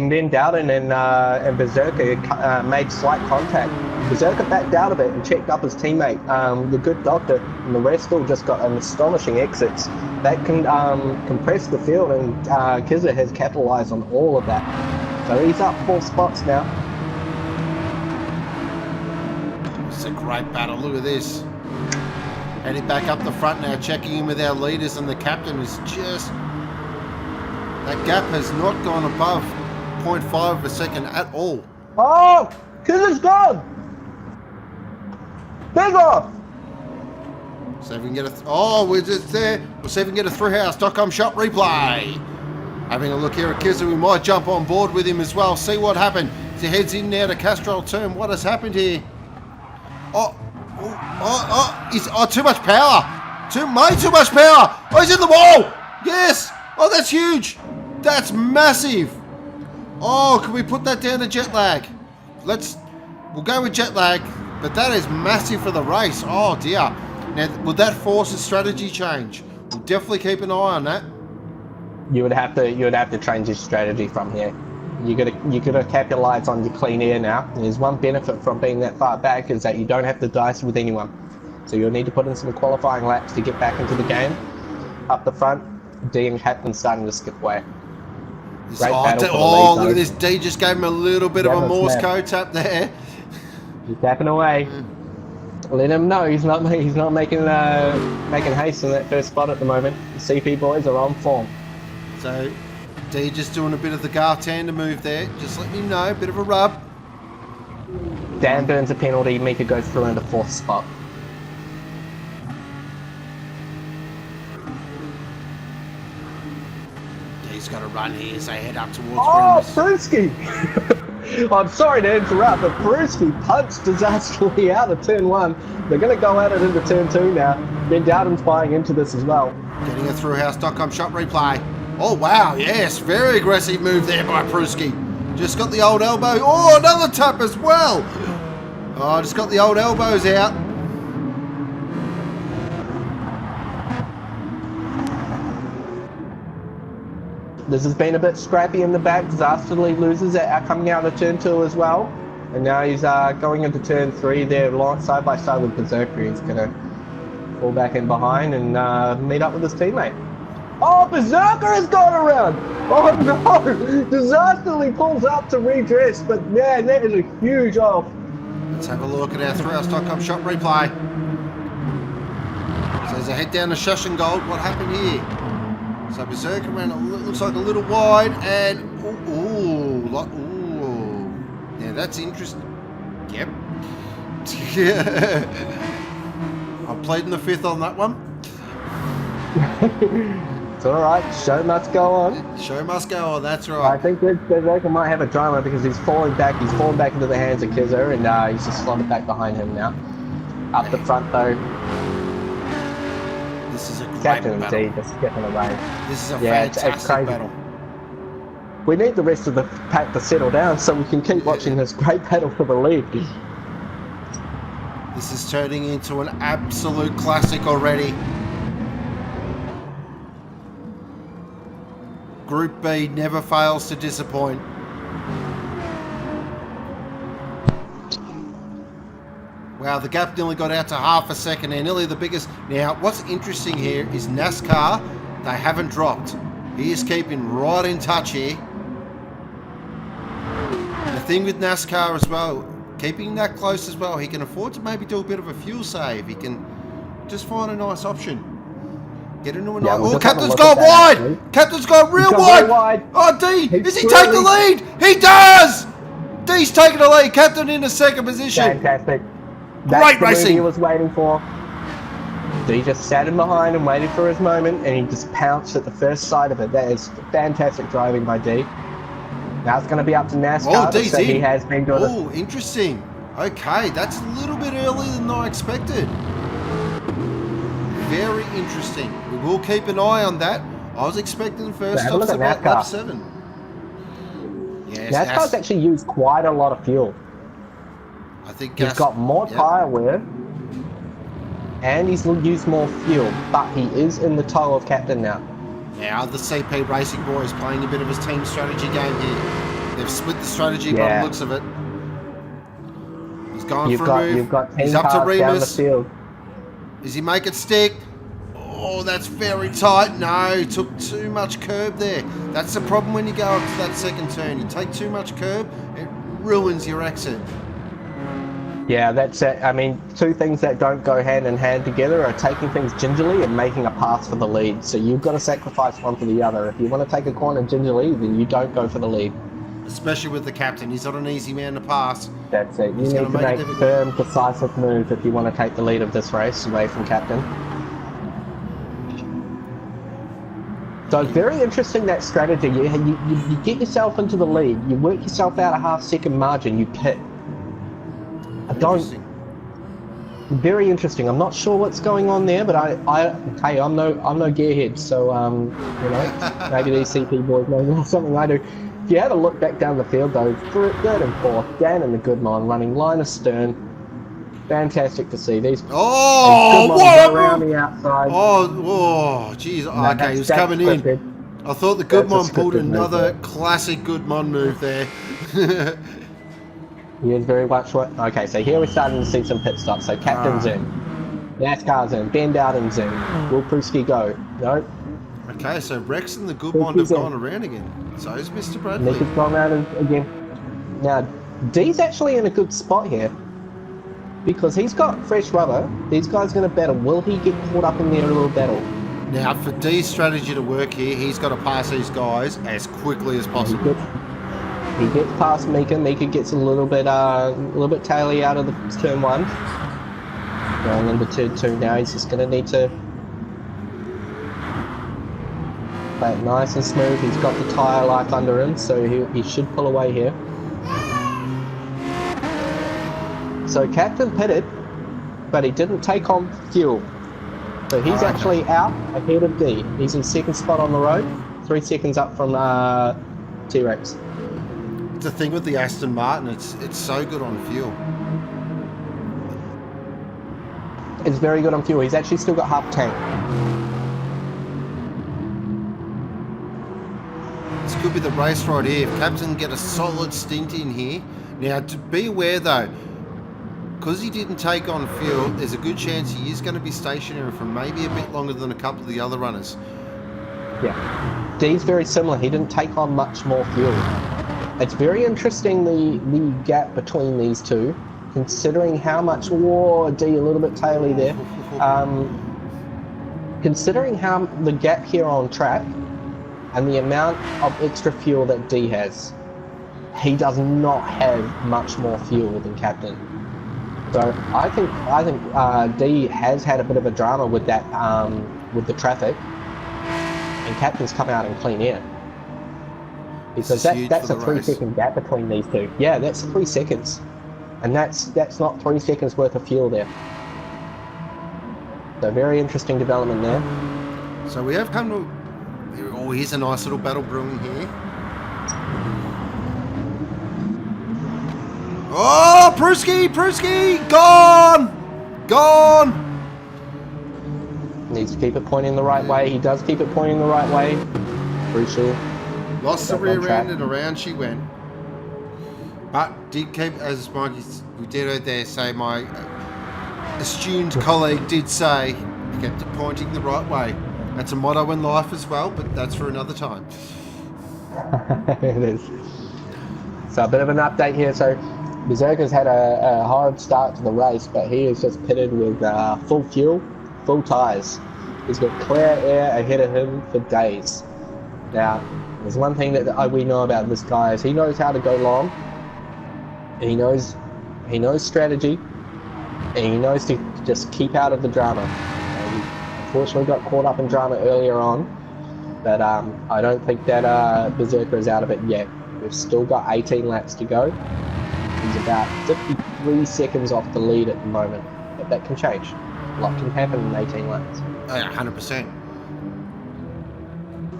Ben Dowden and Berserker made slight contact. Berserker backed out a bit and checked up his teammate, the good doctor, and the rest all just got an astonishing exits. That can compress the field, and Kizza has capitalised on all of that. So he's up 4 spots now. It's a great battle. Look at this. Heading back up the front now, checking in with our leaders, and the captain is just... That gap has not gone above 0.5 of a second at all. Oh, Killer's gone. Big off. See if we can get a... Oh, we're just there. We'll see if we can get a Thrillhouse.com shop replay. Having a look here at Kizza. We might jump on board with him as well. See what happened. As he heads in now to Castrol Turn. What has happened here? Too much power. Too much power. Oh, he's in the wall. Yes. Oh, that's huge. That's massive. Oh, can we put that down to jet lag? We'll go with jet lag, but that is massive for the race. Oh dear. Now, will that force a strategy change? We'll definitely keep an eye on that. You would have to change your strategy from here. You gotta capitalize on your clean air now. And there's one benefit from being that far back is that you don't have to dice with anyone. So you'll need to put in some qualifying laps to get back into the game. Up the front, D and Captain starting to skip away. Great battle for the lead, look at this. D just gave him a little bit of a Morse code tap there. He's tapping away. Let him know he's not making haste in that first spot at the moment. The CP boys are on form. So D just doing a bit of the Gartander move there. Just let me know, a bit of a rub. Dan burns a penalty. Mika goes through into 4th spot. He's got to run here, so head up towards Brewski! I'm sorry to interrupt, but Brewski punched disastrously out of turn 1. They're going to go at it into turn 2 now. Ben Dowden's buying into this as well. Getting a Thrillhouse.com shot replay. Oh wow, yes, very aggressive move there by Brewski. Just got the old elbow. Oh, another tap as well. Oh, just got the old elbows out. This has been a bit scrappy in the back. Disastrously loses it coming out of turn 2 as well. And now he's going into turn 3 there, side by side with Berserker. He's going to fall back in behind and meet up with his teammate. Oh, Berserker has gone around! Oh no! Disastrously pulls up to redress, but man, that is a huge off. Let's have a look at our Thrillhouse.com shot replay. So as I head down to Shashangold, what happened here? So Berserker ran, looks like a little wide, and yeah, that's interesting. Yep. I'm pleading the 5th on that one. It's alright, show must go on. Show must go on, that's right. I think that Berserker might have a drama because he's falling back into the hands of Kizzer, and he's just slotted back behind him now. Up the front though. This is a great Captain battle. D just skipping away. This is a fantastic it's crazy. battle. We need the rest of the pack to settle down so we can keep watching this great battle for the lead. This is turning into an absolute classic already. Group B never fails to disappoint. Wow, the gap nearly got out to half a second there, nearly the biggest. Now, what's interesting here is NASCAR, they haven't dropped. He is keeping right in touch here. The thing with NASCAR as well, keeping that close as well, he can afford to maybe do a bit of a fuel save. He can just find a nice option. Get into a nice... Oh, Captain's gone wide! Actually. Captain's gone real wide! Oh, D! Does he take the lead? He does! D's taking the lead. Captain in the 2nd position. Fantastic. Great racing. He was waiting for. D just sat in behind and waited for his moment, and he just pounced at the first sight of it. That is fantastic driving by D. Now it's going to be up to NASCAR. Oh, D's in. He has been doing Oh, interesting. Okay, that's a little bit earlier than I expected. Very interesting. We will keep an eye on that. I was expecting the first stop to about lap 7. Yes, NASCAR's actually used quite a lot of fuel. I think he's got more tyre wear, and he's used more fuel, but he is in the tow of Captain now. Now the CP Racing boys playing a bit of his team strategy game here. They've split the strategy by the looks of it. He's going for a move. You've got He's up to down the Remus. field. Does he make it stick? Oh, that's very tight. No, took too much curb there. That's the problem when you go up to that 2nd turn. You take too much curb, it ruins your exit. Yeah, that's it. I mean, two things that don't go hand in hand together are taking things gingerly and making a pass for the lead. So you've got to sacrifice one for the other. If you want to take a corner gingerly, then you don't go for the lead. Especially with the captain. He's not an easy man to pass. That's it. You He's need gonna to make it make difficult. firm, decisive moves if you want to take the lead of this race away from captain. So very interesting, that strategy. You get yourself into the lead, you work yourself out a half-second margin, you pit. Interesting. Very interesting. I'm not sure what's going on there, but hey, I'm no gearhead, so you know, maybe these CP boys know something I do. If you have a look back down the field though, third and fourth, Dan and the Goodmon running line astern. Fantastic to see these. Oh, Goodmon what go around the outside. Oh, jeez. No, Okay, he was that's coming scripted. in. I thought the That's a Goodmon pulled scripted move another there. classic Goodmon move there. He is very much what. Okay, so here we're starting to see some pit stops. So captain's in, NASCAR's in, Ben Dowden's in. Will Pruski go? No. Okay, so Rex and the Goodmon have gone around again. So is Mr. Bradley. Nick has gone around again. Now, D's actually in a good spot here because he's got fresh rubber. These guys are going to battle. Will he get caught up in their little battle? Now, for D's strategy to work here, he's got to pass these guys as quickly as possible. He gets past Mika. Mika gets a little bit taily out of the turn one. Going into turn two now. He's just going to need to play it nice and smooth. He's got the tyre life under him, so he should pull away here. So Captain pitted, but he didn't take on fuel. So he's actually out ahead of D. He's in second spot on the road, 3 seconds up from T-Rex. The thing with the Aston Martin, it's so good on fuel. It's very good on fuel. He's actually still got half tank. This could be the race right here. If Captain can get a solid stint in here. Now, to be aware though, because he didn't take on fuel, there's a good chance he is going to be stationary for maybe a bit longer than a couple of the other runners. Yeah. D's very similar. He didn't take on much more fuel. It's very interesting, the gap between these two, considering how much, D a little bit taily there, considering how the gap here on track and the amount of extra fuel that D has. He does not have much more fuel than Captain. So I think D has had a bit of a drama with that, with the traffic, and Captain's come out in clean air. Because that's a 3 second gap between these two. Yeah, that's 3 seconds. And that's not 3 seconds worth of fuel there. So very interesting development there. So we have come to... Oh, here's a nice little battle brewing here. Oh, Pruski! Gone! Needs to keep it pointing the right way. He does keep it pointing the right way. Crucial. Lost the rear end and around she went. But did keep, as Mikey did there say, my esteemed colleague did say, kept it pointing the right way. That's a motto in life as well, but that's for another time. It is. So a bit of an update here. So Berserker's had a hard start to the race, but he is just pitted with full fuel, full tyres. He's got clear air ahead of him for days. Now, there's one thing that we know about this guy is he knows how to go long. He knows strategy, and he knows to just keep out of the drama. He unfortunately got caught up in drama earlier on, but I don't think that Berserker is out of it yet. We've still got 18 laps to go. He's about 53 seconds off the lead at the moment, but that can change. A lot can happen in 18 laps. Oh, yeah, 100%.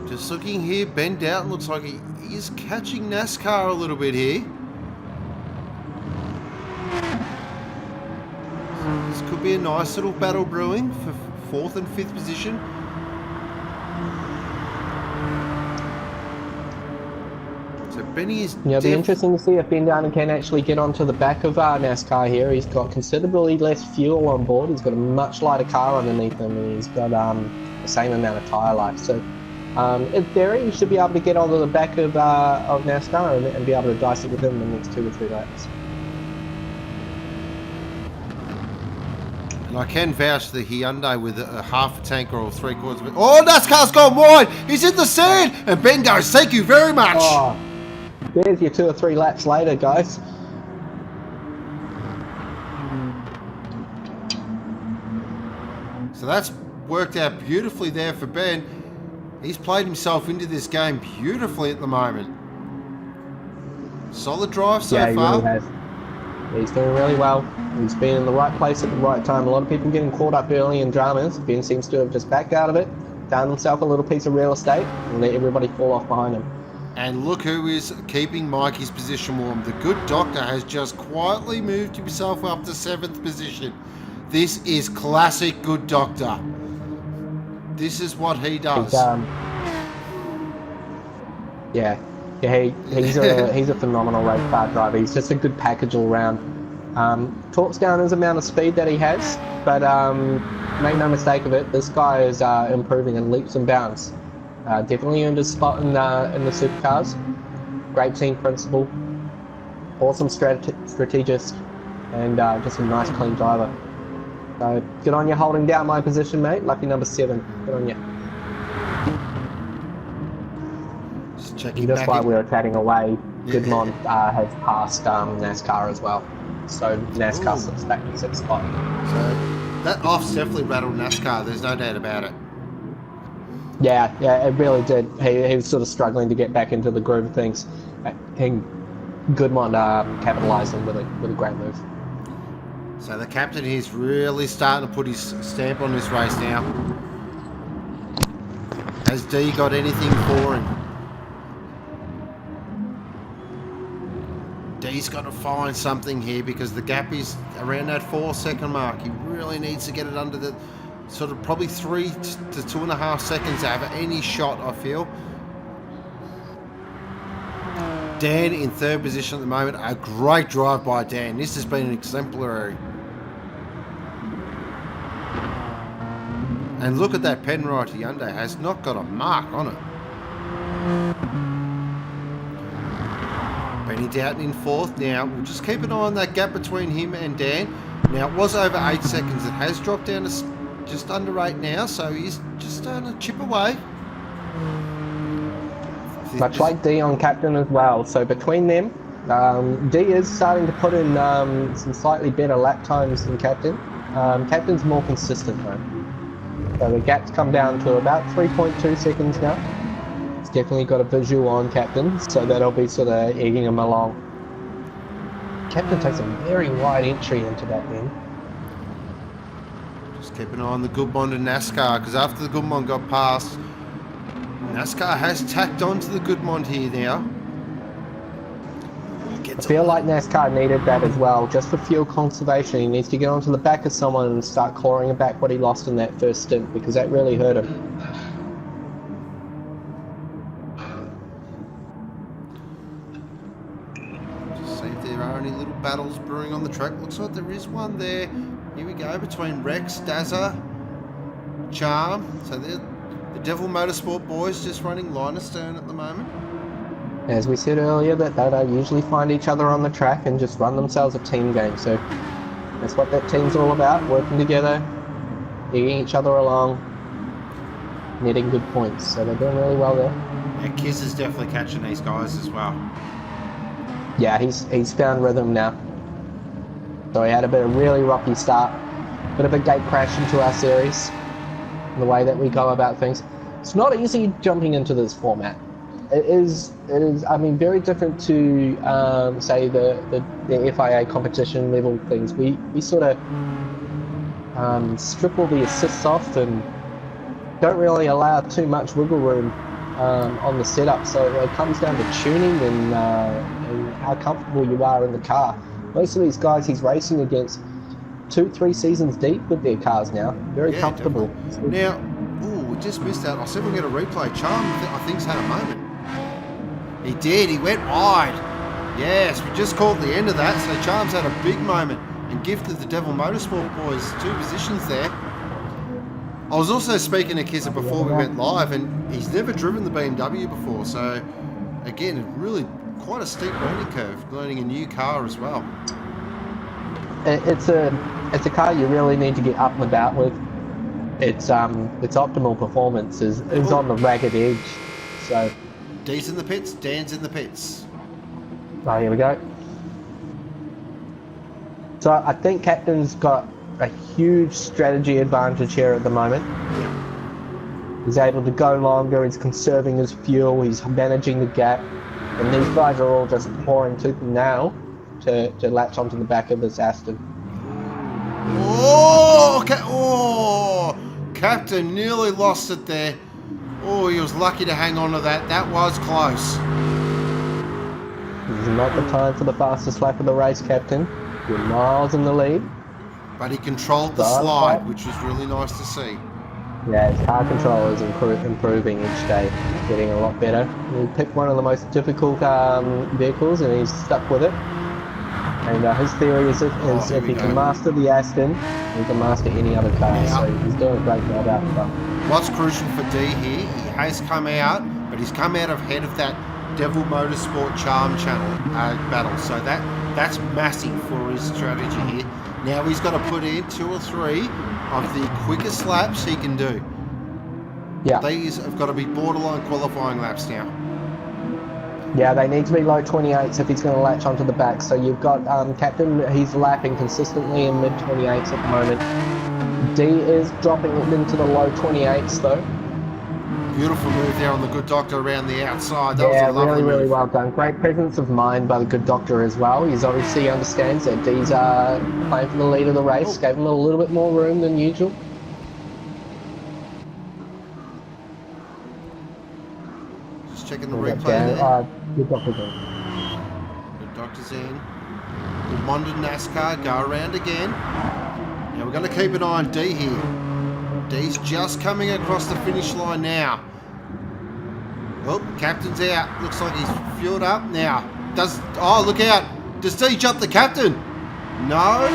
Just looking here, Ben Dowden looks like he is catching NASCAR a little bit here. This could be a nice little battle brewing for 4th and 5th position. So Benny is... Yeah, it'll be interesting to see if Ben Dowden can actually get onto the back of NASCAR here. He's got considerably less fuel on board. He's got a much lighter car underneath him, and he's got the same amount of tyre life. So in theory, he should be able to get onto the back of NASCAR and be able to dice it with him in the next 2 or 3 laps. And I can vouch for the Hyundai with a half a tank or 3/4 of it. Oh, NASCAR's gone wide! He's in the sand! And Ben goes, thank you very much! Oh, There's your 2 or 3 laps later, guys. So that's worked out beautifully there for Ben. He's played himself into this game beautifully at the moment. Solid drive so He far. really has. He's doing really well. He's been in the right place at the right time. A lot of people getting caught up early in dramas. Ben seems to have just backed out of it, found himself a little piece of real estate, and let everybody fall off behind him. And look who is keeping Mikey's position warm. The good doctor has just quietly moved himself up to 7th position. This is classic good doctor. This is what he does. He's a phenomenal race car driver. He's just a good package all round. Talks down his amount of speed that he has, but make no mistake of it, this guy is improving in leaps and bounds. Definitely earned his spot in the Supercars. Great team principal, awesome strategist, and just a nice clean driver. So good on you holding down my position, mate. Lucky number 7. Good on you. Just checking That's back why in. we were chatting away. Yeah. Goodmont has passed NASCAR as well. So NASCAR slips back to 6th spot. So that off's definitely rattled NASCAR. There's no doubt about it. Yeah, it really did. He was sort of struggling to get back into the groove of things. And Goodmont capitalised on with a great move. So the captain is really starting to put his stamp on this race now. Has D got anything for him? D's got to find something here because the gap is around that 4-second mark. He really needs to get it under the sort of probably 3 to 2.5 seconds to have any shot, I feel. Dan in 3rd position at the moment. A great drive by Dan. This has been an exemplary. And look at that Penrite Hyundai has not got a mark on it. Benny Doughton in 4th now. We'll just keep an eye on that gap between him and Dan. Now it was over 8 seconds. It has dropped down to just under 8 now, so he's just starting to chip away. Much like D on captain as well. So between them, D is starting to put in some slightly better lap times than captain. Captain's more consistent though. So the gap's come down to about 3.2 seconds now. It's definitely got a visual on captain, so that'll be sort of egging him along. Captain takes a very wide entry into that then. Just keep an eye on the Goodmont and NASCAR, because after the Goodmont got past, NASCAR has tacked on to the Goodmont here now. I feel like NASCAR needed that as well, just for fuel conservation. He needs to get onto the back of someone and start clawing back what he lost in that first stint, because that really hurt him. Just see if there are any little battles brewing on the track. Looks like there is one there. Here we go, between Rex, Dazza, Charm. So the Devil Motorsport boys just running line astern at the moment. As we said earlier, that they usually find each other on the track and just run themselves a team game. So that's what that team's all about, working together, egging each other along, netting good points. So they're doing really well there. Yeah, Kiss is definitely catching these guys as well. Yeah, he's found rhythm now. So he had a bit of really rocky start, bit of a gate crash into our series, in the way that we go about things. It's not easy jumping into this format. It is. I mean, very different to say the FIA competition level things. We sort of strip all the assists off and don't really allow too much wiggle room on the setup. So it comes down to tuning and how comfortable you are in the car. Most of these guys he's racing against 2-3 seasons deep with their cars now. Very comfortable. Definitely. Now, we just missed out. I said we'll get a replay. Charm, I think's had a moment. He did. He went wide. Yes, we just caught the end of that. So Charm's had a big moment and gifted the Devil Motorsport boys 2 positions there. I was also speaking to Kizza before we went live, and he's never driven the BMW before. So again, really quite a steep learning curve, learning a new car as well. It's a car you really need to get up and about with. Its optimal performance is on the ragged edge. So D's in the pits, Dan's in the pits. Oh, here we go. So I think Captain's got a huge strategy advantage here at the moment. He's able to go longer, he's conserving his fuel, he's managing the gap, and these guys are all just pouring tooth and nail to latch onto the back of this Aston. Oh, okay. Oh, Captain nearly lost it there. Oh, he was lucky to hang on to that. That was close. This is not the time for the fastest lap of the race, Captain. You're miles in the lead. But he controlled the slide, which was really nice to see. Yeah, his car control is improving each day, getting a lot better. He picked one of the most difficult vehicles and he's stuck with it. And his theory is if he can master the Aston, he can master any other car. Yeah. So he's doing a great job out front. What's crucial for D here, he has come out, but he's come out ahead of that Devil Motorsport Charm Channel battle. So that's massive for his strategy here. Now he's got to put in 2 or 3 of the quickest laps he can do. Yeah. These have got to be borderline qualifying laps now. Yeah, they need to be low 28s if he's going to latch onto the back. So you've got Captain, he's lapping consistently in mid 28s at the moment. D is dropping it into the low 28s though. Beautiful move there on the good doctor around the outside. That was a lovely really move. well done. Great presence of mind by the good doctor as well. He's obviously understands that D's playing for the lead of the race. Gave him a little bit more room than usual. Just checking the replay there. Good doctor's in. Good doctor's in. Good London NASCAR. Go around again. Now we're going to keep an eye on D here. D's just coming across the finish line now. Oh, Captain's out. Looks like he's fueled up now. Oh, look out. Does D jump the Captain? No.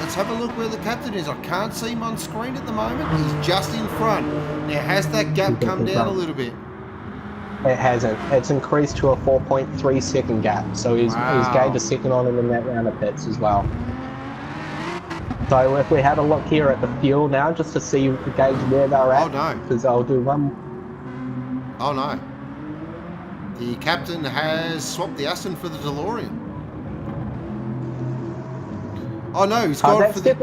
Let's have a look where the Captain is. I can't see him on screen at the moment. He's just in front. Now, has that gap come down a little bit? It hasn't. It's increased to a 4.3 second gap. So he's gained a second on him in that round of pits as well. So if we have a look here at the fuel now, just to see gauge where they're at. Oh no. Because I'll do one. Oh no. The Captain has swapped the Aston for the DeLorean. Oh no, he's gone for the...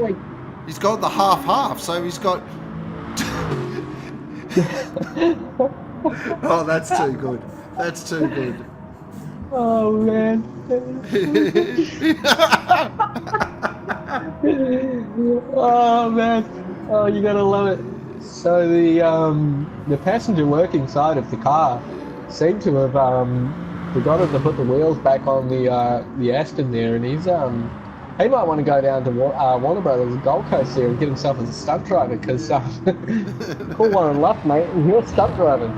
He's got the half-half, so he's got... Oh, that's too good. That's too good. Oh man. Oh man. Oh, you gotta love it. So the passenger working side of the car seemed to have forgotten to put the wheels back on the Aston there, and he's he might want to go down to Warner Brothers Gold Coast there and get himself as a stunt driver, because call one and luck, mate, and you're stunt driving.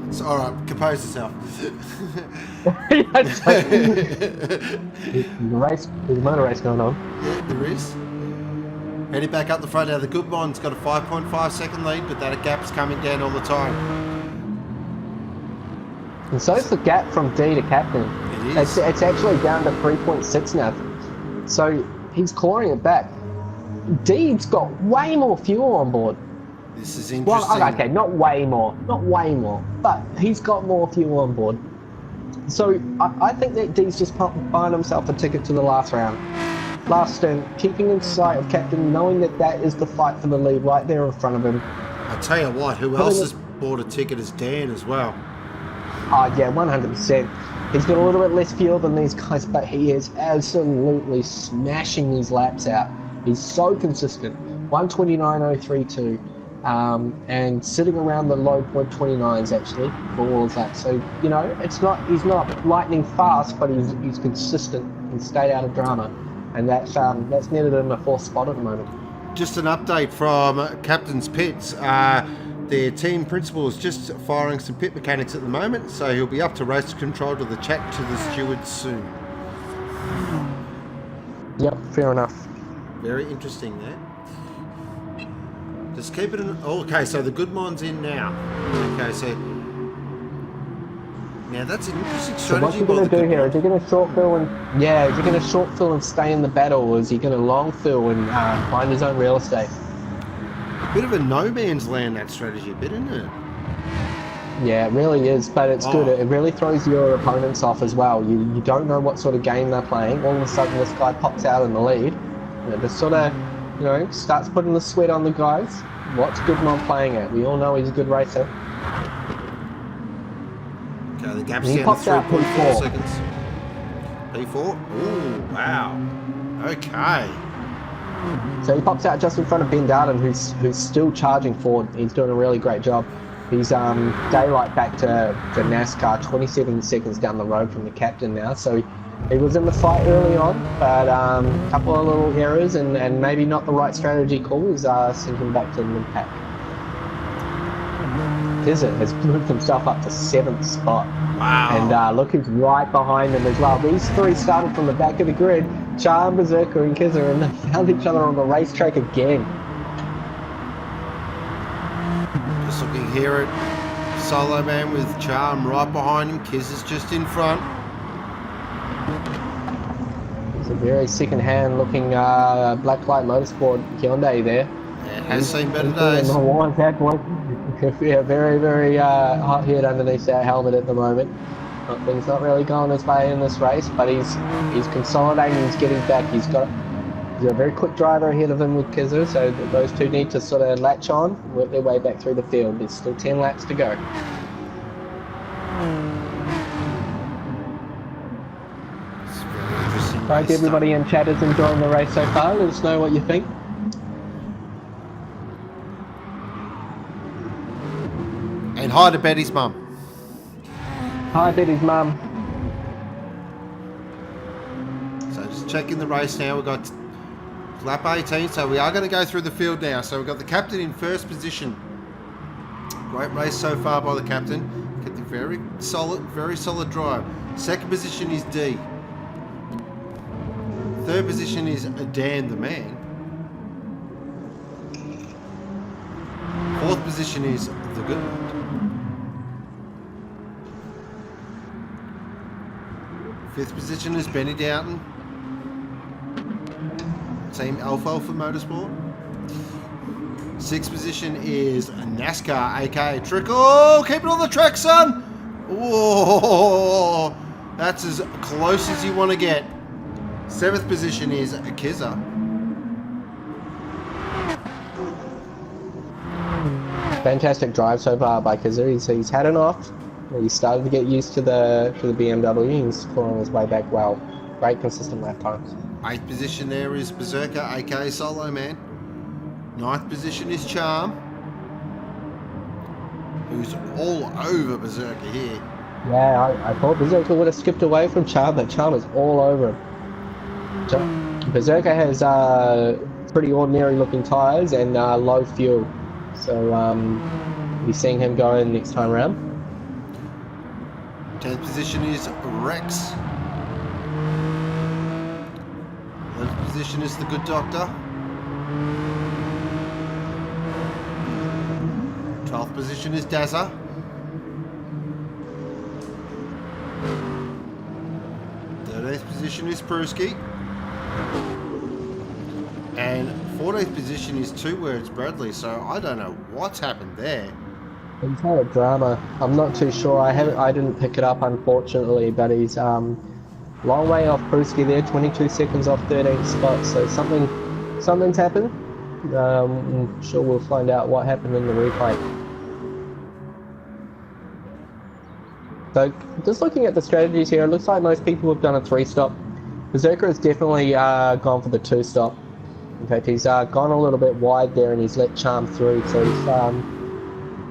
It's all right, compose yourself. There's a motor race going on. Yeah, there is. Heading back up the front now. The good one's got a 5.5 second lead, but that gap's coming down all the time. And so is the gap from D to Captain. It is. It's actually down to 3.6 now. So he's clawing it back. D's got way more fuel on board. This is interesting. Well, okay, not way more, but he's got more fuel on board. So I think that D's just buying himself a ticket to the last round. Last stint, keeping in sight of Captain, knowing that is the fight for the lead right there in front of him. I tell you what, who else has bought a ticket is Dan as well. Oh yeah, 100%. He's got a little bit less fuel than these guys, but he is absolutely smashing these laps out. He's so consistent. 129.032. And sitting around the low point 29s actually for all of that. So, you know, he's not lightning fast, but he's consistent and stay out of drama. And that's netted him a 4th spot at the moment. Just an update from Captain's Pits. Their team principal is just firing some pit mechanics at the moment, so he'll be up to race control to the chat to the stewards soon. Yep, fair enough. Very interesting there. Just keep it in... Oh, okay, so the good mine's in now. Okay, so... Now that's an interesting strategy. So what's he going to do here? Is he going to short fill and... Yeah, is he going to short fill and stay in the battle, or is he going to long fill and find his own real estate? A bit of a no man's land, that strategy, a bit, isn't it? Yeah, it really is, but it's good. Oh. It really throws your opponents off as well. You don't know what sort of game they're playing. All of a sudden, this guy pops out in the lead. It just sort of, starts putting the sweat on the guys. What's Goodman playing at? We all know he's a good racer. Okay, the gap's He down pops to out 3.4 P4. seconds. P4? Ooh, wow. Okay. So he pops out just in front of Ben Darden, who's still charging forward. He's doing a really great job. He's daylight back to NASCAR, 27 seconds down the road from the captain now. So he was in the fight early on, but a couple of little errors and maybe not the right strategy calls sent him back to the mid-pack. Tizzit has moved himself up to 7th spot. Wow. And look who's right behind him as well. These three started from the back of the grid, Charm, Berserker and Kizzer, and they found each other on the racetrack again. Just looking here at Solo Man with Charm right behind him. Kizzer's just in front. It's a very second-hand looking Blacklight Motorsport Hyundai there. It has seen better days. Yeah, very, very hot head underneath that helmet at the moment. Things not really going his way in this race, but he's consolidating, he's getting back. He's a very quick driver ahead of him with Kizzer, so those two need to sort of latch on, work their way back through the field. There's still 10 laps to go. It's a very interesting I hope race everybody in chat is enjoying the race so far. Let us know what you think. And hi to Betty's mum. Hi, Betty's mum. So just checking the race now. We've got lap 18, so we are going to go through the field now. So we've got the captain in first position. Great race so far by the captain. Kept a very solid drive. Second position is D. Third position is Dan the man. Fourth position is the good one. Fifth position is Benny Doughton. Team Alfalfa Motorsport. Sixth position is NASCAR, aka Trickle. Keep it on the track, son. Whoa, that's as close as you want to get. Seventh position is Kizza. Fantastic drive so far by Kizzer. He's had enough. He started to get used to the BMW. He's clawing his way back well. Great consistent lap times. Eighth position there is Berserker, aka Solo Man. Ninth position is Charm, who's all over Berserker here. Yeah, I thought Berserker would have skipped away from Charm, but Charm is all over him. Berserker has pretty ordinary looking tyres and low fuel. So we'll be seeing him going next time around. 10th position is Rex. 11th position is the Good Doctor. 12th position is Dazza. 13th position is Pruski. And 14th position is Two Words Bradley, so I don't know what's happened there. He's had a drama. I'm not too sure. I didn't pick it up, unfortunately, but he's long way off Pruski there, 22 seconds off 13th spot. So something's happened. I'm sure we'll find out what happened in the replay. So just looking at the strategies here, it looks like most people have done a 3-stop. Berserker has definitely gone for the 2-stop. In fact, he's gone a little bit wide there and he's let Charm through. So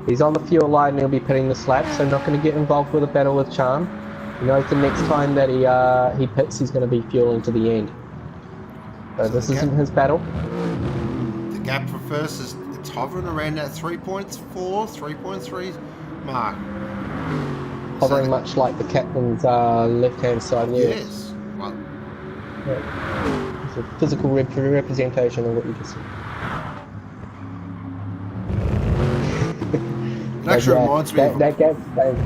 he's on the fuel line and he'll be pitting this lap, so not going to get involved with a battle with Charm. He knows the next time that he pits, he's going to be fueling to the end. So this isn't his battle. The gap for first is it's hovering around that 3.4, 3.3 mark. Hovering much like the captain's left-hand side there. Yes. Well, Yeah. It's a physical representation of what you just said. it actually reminds me of that gap's staying.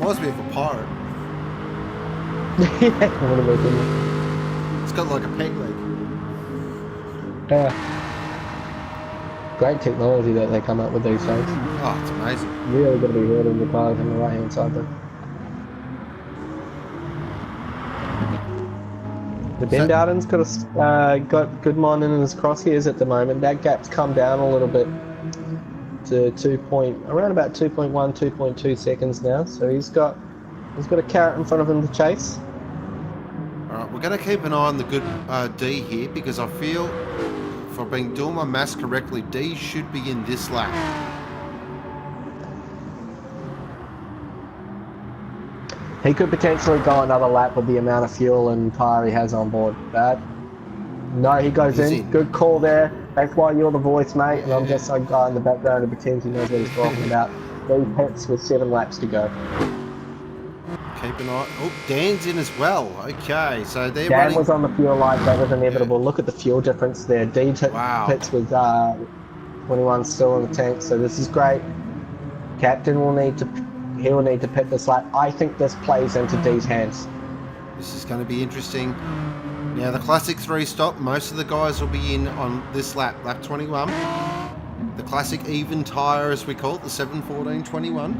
reminds me of a pirate. Yeah, what am I doing? It's got like a peg leg. Yeah. great technology that they come up with these days. Oh, it's amazing. Really going to be hurting the cars on the right hand side though. The Ben Dowden's got Goodmon in his crosshairs at the moment. That gap's come down a little bit to around about 2.1, 2.2 seconds now. So he's got a carrot in front of him to chase. All right, we're going to keep an eye on the good D here because I feel, if I've been doing my maths correctly, D should be in this lap. He could potentially go another lap with the amount of fuel and tyre he has on board. But no, he goes in. Good call there. That's why you're the voice, mate. And I'm just some guy in the background who pretends he knows what he's talking about. 3 pits with 7 laps to go. Keep an eye. Oh, Dan's in as well. Okay, so they're Dan running. was on the fuel light. That was inevitable. Yeah. Look at the fuel difference there. D pits with 21 still in the tank. So this is great. Captain will need to pit this lap. I think this plays into D's hands. This is going to be interesting. Now the classic 3-stop, most of the guys will be in on this lap, lap 21. The classic even tyre, as we call it, the 7:14.21.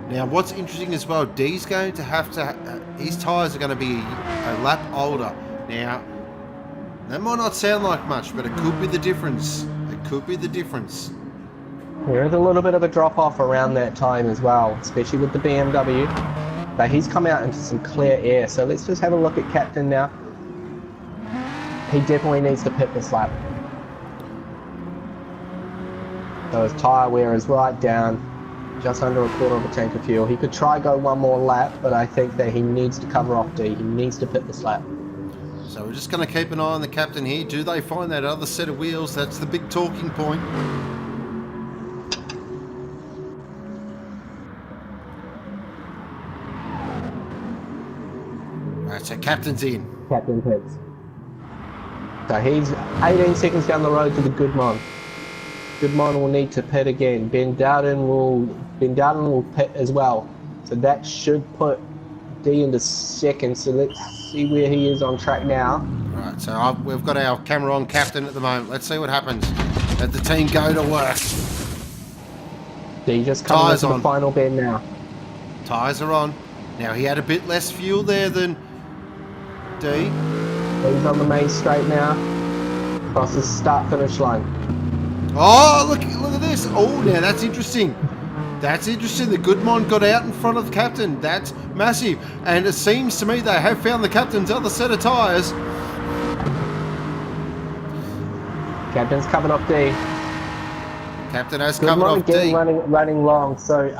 Now what's interesting as well, D's going to have to, his tyres are going to be a lap older. Now, that might not sound like much, but it could be the difference. It could be the difference. There is a little bit of a drop-off around that time as well, especially with the BMW. But he's come out into some clear air, so let's just have a look at Captain now. He definitely needs to pit this lap. So his tyre wear is right down, just under a quarter of a tank of fuel. He could try go one more lap, but I think that he needs to cover off D. He needs to pit this lap. So we're just going to keep an eye on the Captain here. Do they find that other set of wheels? That's the big talking point. Right, so Captain's in. Captain pits. So he's 18 seconds down the road to the Goodmon. Goodmon will need to pit again. Ben Dowden will pit as well. So that should put D into second. So let's see where he is on track now. Right, so we've got our camera on Captain at the moment. Let's see what happens. Let the team go to work. D just coming into the final bend now. Tyres are on. Now he had a bit less fuel there than D. He's on the main straight now. Across the start-finish line. Oh, look at this. Oh, now that's interesting. That's interesting. The Goodmon got out in front of the Captain. That's massive. And it seems to me they have found the Captain's other set of tyres. Captain's covered off D. Captain has covered off D. Running long. So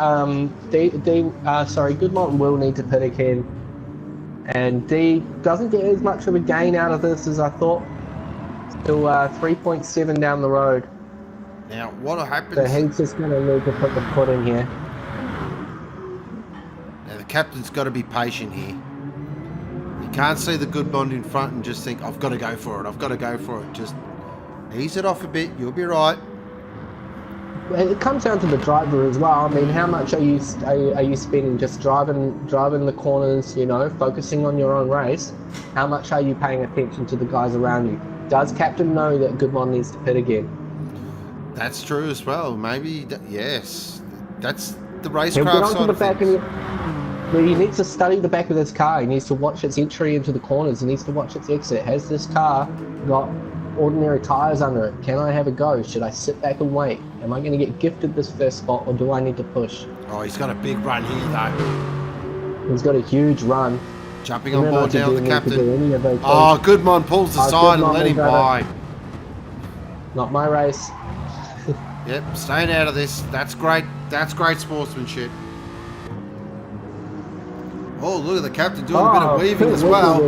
Goodmon will need to pit again. And D doesn't get as much of a gain out of this as I thought. Still 3.7 down the road. Now, what happens? So he's just going to need to put the foot in here. Now, the Captain's got to be patient here. You can't see the Goodmon in front and just think, I've got to go for it. I've got to go for it. Just ease it off a bit. You'll be right. It comes down to the driver as well. I mean, how much are you spending just driving the corners, you know, focusing on your own race? How much are you paying attention to the guys around you? Does Captain know that Goodmon needs to pit again? That's true as well. Maybe, yes. That's the racecraft side of things. He needs to study the back of this car. He needs to watch its entry into the corners. He needs to watch its exit. Has this car got ordinary tyres under it? Can I have a go? Should I sit back and wait? Am I going to get gifted this first spot, or do I need to push? Oh, he's got a big run here, though. He's got a huge run. Jumping on board now, the Captain. Oh, Goodmon pulls aside and let him by. Not my race. Yep, staying out of this. That's great. That's great sportsmanship. Oh, look at the Captain doing a bit of weaving as well.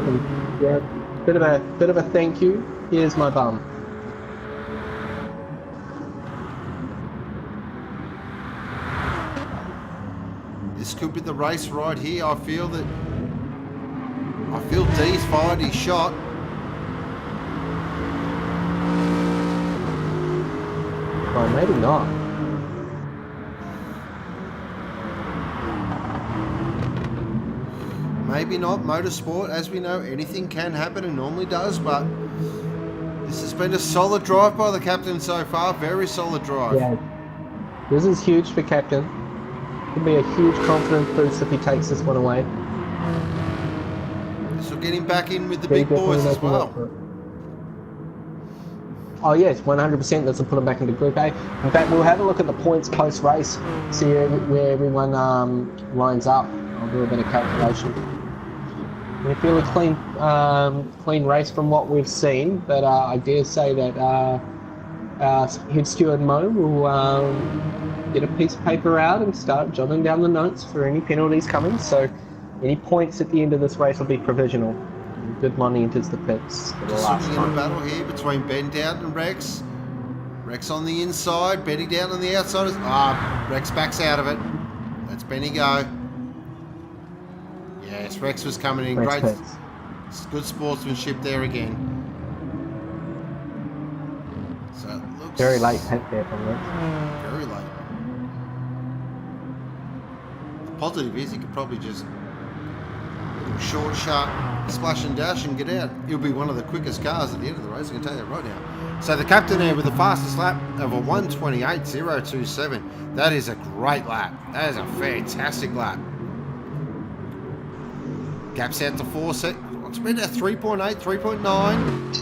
Yeah, bit of a thank you. Here's my bum. This could be the race right here. I feel D's fired his shot. Oh, maybe not. Maybe not. Motorsport, as we know, anything can happen and normally does, but this is It's been a solid drive by the captain so far. Very solid drive. Yeah. This is huge for captain. Could be a huge confidence boost if he takes this one away. This will get him back in with the He big boys definitely as making work well. for it. Oh yes, 100%. This will put him back into Group A. In fact, we'll have a look at the points post-race, see where everyone lines up. I'll do a bit of calculation. We feel a clean race from what we've seen, but I dare say that our head steward Mo will get a piece of paper out and start jotting down the notes for any penalties coming. So any points at the end of this race will be provisional. Good money enters the pits for the Just last looking in a time. battle here between Ben Dowden and Rex. Rex on the inside, Benny down on the outside. Rex backs out of it. Let's Benny go. Yes, Rex was coming in. Rex Great. pits. Good sportsmanship there again. So it looks Very late pit there from Rex. Very late. The positive is he could probably just short, sharp, splash and dash and get out. He'll be one of the quickest cars at the end of the race, I can tell you that right now. So the captain there with the fastest lap of a 1:28.027. That is a great lap. That is a fantastic lap. Gaps out to 4 sec. It's been at 3.8, 3.9.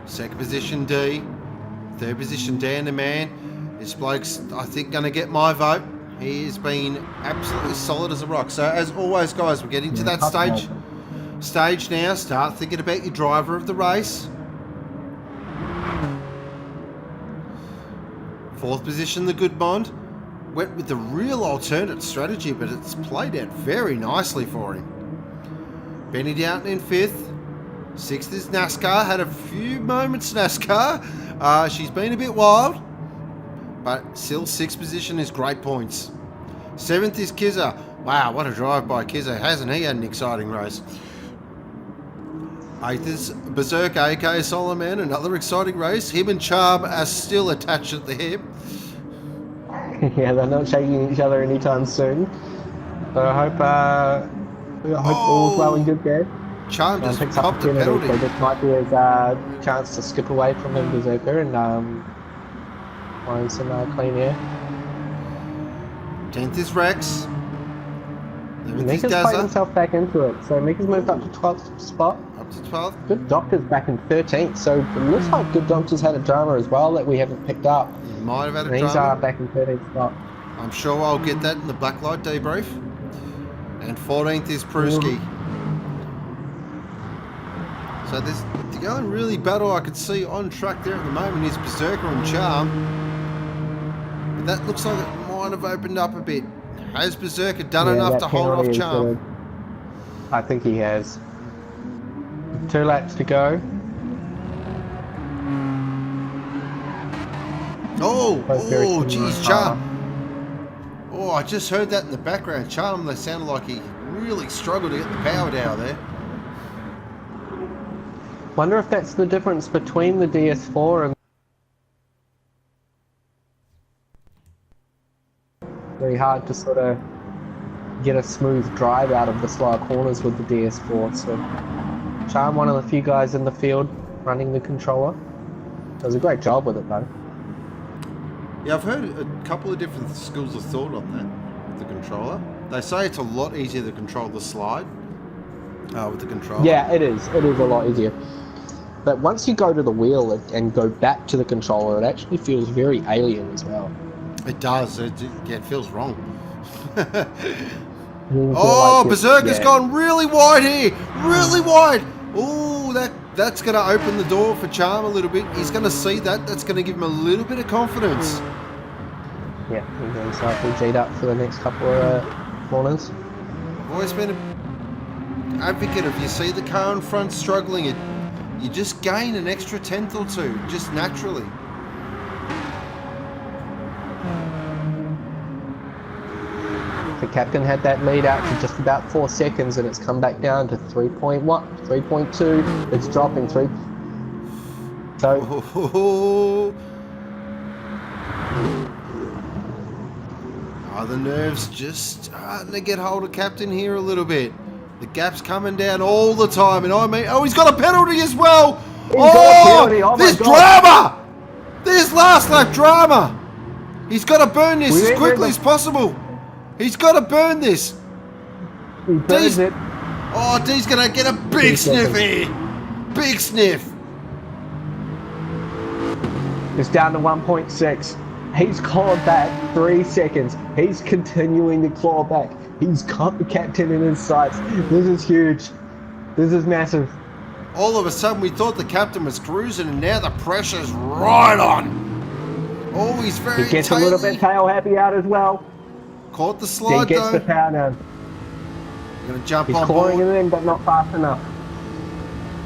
Second position D. Third position Dan the man. This bloke's, I think, going to get my vote. He has been absolutely solid as a rock. So as always, guys, we're getting to that stage now. Start thinking about your driver of the race. Fourth position, the good Bond. Went with the real alternate strategy, but it's played out very nicely for him. Benny Dowden in fifth. Sixth is NASCAR. Had a few moments, NASCAR. She's been a bit wild, but still sixth position is great points. Seventh is Kizza. Wow, what a drive by Kizza. Hasn't he had an exciting race? Eighth is Berserk, aka Solomon. Another exciting race. Him and Charb are still attached at the hip. Yeah, they're not shaking each other anytime soon. So I hope all's well and good there. Charb just Picks up popped a a penalty. so this might be his chance to skip away from him, Berserker, and find some clean air. 10th is Rex. 11th is Mika's played Gazza. himself back into it, so Mika's moved up to 12th spot. Up to 12th. Good Doctor's back in 13th, so it looks like Good Doctor's had a drama as well that we haven't picked up. He might have had And a he's drama. back in 13th spot. I'm sure I'll get that in the Blacklight debrief. And 14th is Pruski. So there's the only really battle I could see on track there at the moment is Berserker and Charm. But that looks like it might have opened up a bit. Has Berserker done enough that to hold penalty off is Charm? good. I think he has. 2 laps to go. Oh, Both very similar geez, car. Charm. Oh, I just heard that in the background. Charm, they sounded like he really struggled to get the power down there. Wonder if that's the difference between the DS4 and very hard to sort of get a smooth drive out of the slower corners with the DS4. So Charm, one of the few guys in the field running the controller, does a great job with it though. Yeah, I've heard a couple of different schools of thought on that with the controller. They say it's a lot easier to control the slide with the controller. Yeah, it is. It is a lot easier. But once you go to the wheel and go back to the controller, it actually feels very alien as well. It does. It feels wrong. You feel Oh, like Berserker's gone really wide here. Really wide. Oh, that's going to open the door for Charm a little bit. He's going to see that. That's going to give him a little bit of confidence. Yeah, he's going to start to G'd up for the next couple of corners. I've always been an advocate of you see the car in front struggling, you just gain an extra tenth or two, just naturally. The captain had that lead out for just about 4 seconds and it's come back down to 3.1, 3.2. It's dropping 3. So Oh, the nerves just starting to get hold of Captain here a little bit. The gap's coming down all the time, and I mean, oh, he's got a penalty as well. He's got a penalty. Oh, there's my God. drama. There's last lap drama. He's got to burn this as quickly as possible. He's got to burn this. He burns it. Oh, D's going to get a big sniff here. Big sniff. It's down to 1.6. He's clawed back 3 seconds. He's continuing to claw back. He's got the captain in his sights. This is huge. This is massive. All of a sudden, we thought the captain was cruising, and now the pressure's right on. Oh, he's very He gets a little bit tail happy out as well. Caught the slide, He gets though. the power down. Going to jump He's on clawing board. it in, but not fast enough.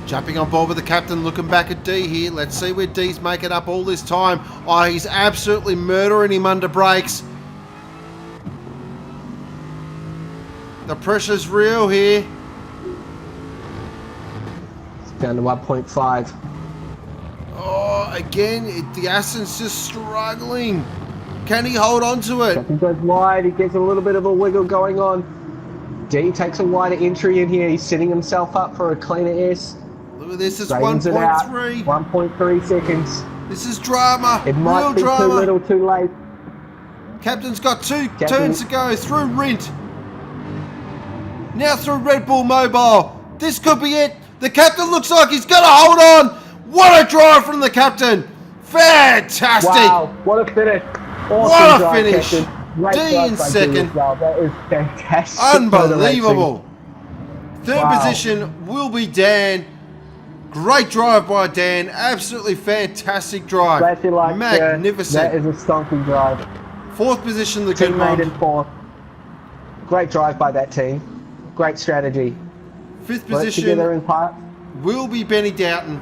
Jumping on board with the captain, looking back at D here. Let's see where D's making up all this time. Oh, he's absolutely murdering him under brakes. The pressure's real here. It's down to 1.5. Oh, again, the Aston's just struggling. Can he hold on to it? He goes wide. He gets a little bit of a wiggle going on. D takes a wider entry in here. He's setting himself up for a cleaner S. Look at this, it's Straightens it out. 1.3. 1.3 seconds. This is drama. It might Real be drama. too little, too late. Captain's got two turns to go through Rint. Now through Red Bull Mobile. This could be it. The captain looks like he's going to hold on. What a drive from the captain. Fantastic. Wow, what a finish. Awesome What a drive, finish. Captain. Great D drive in by D second. as well. That is fantastic. Unbelievable. Third Wow. position will be Dan. Great drive by Dan. Absolutely fantastic drive. Glad you liked, Magnificent. that is a stonking drive. Fourth position, the Teammate good in fourth. Great drive by that team. Great strategy. Fifth Work together position in part. will be Benny Doughton.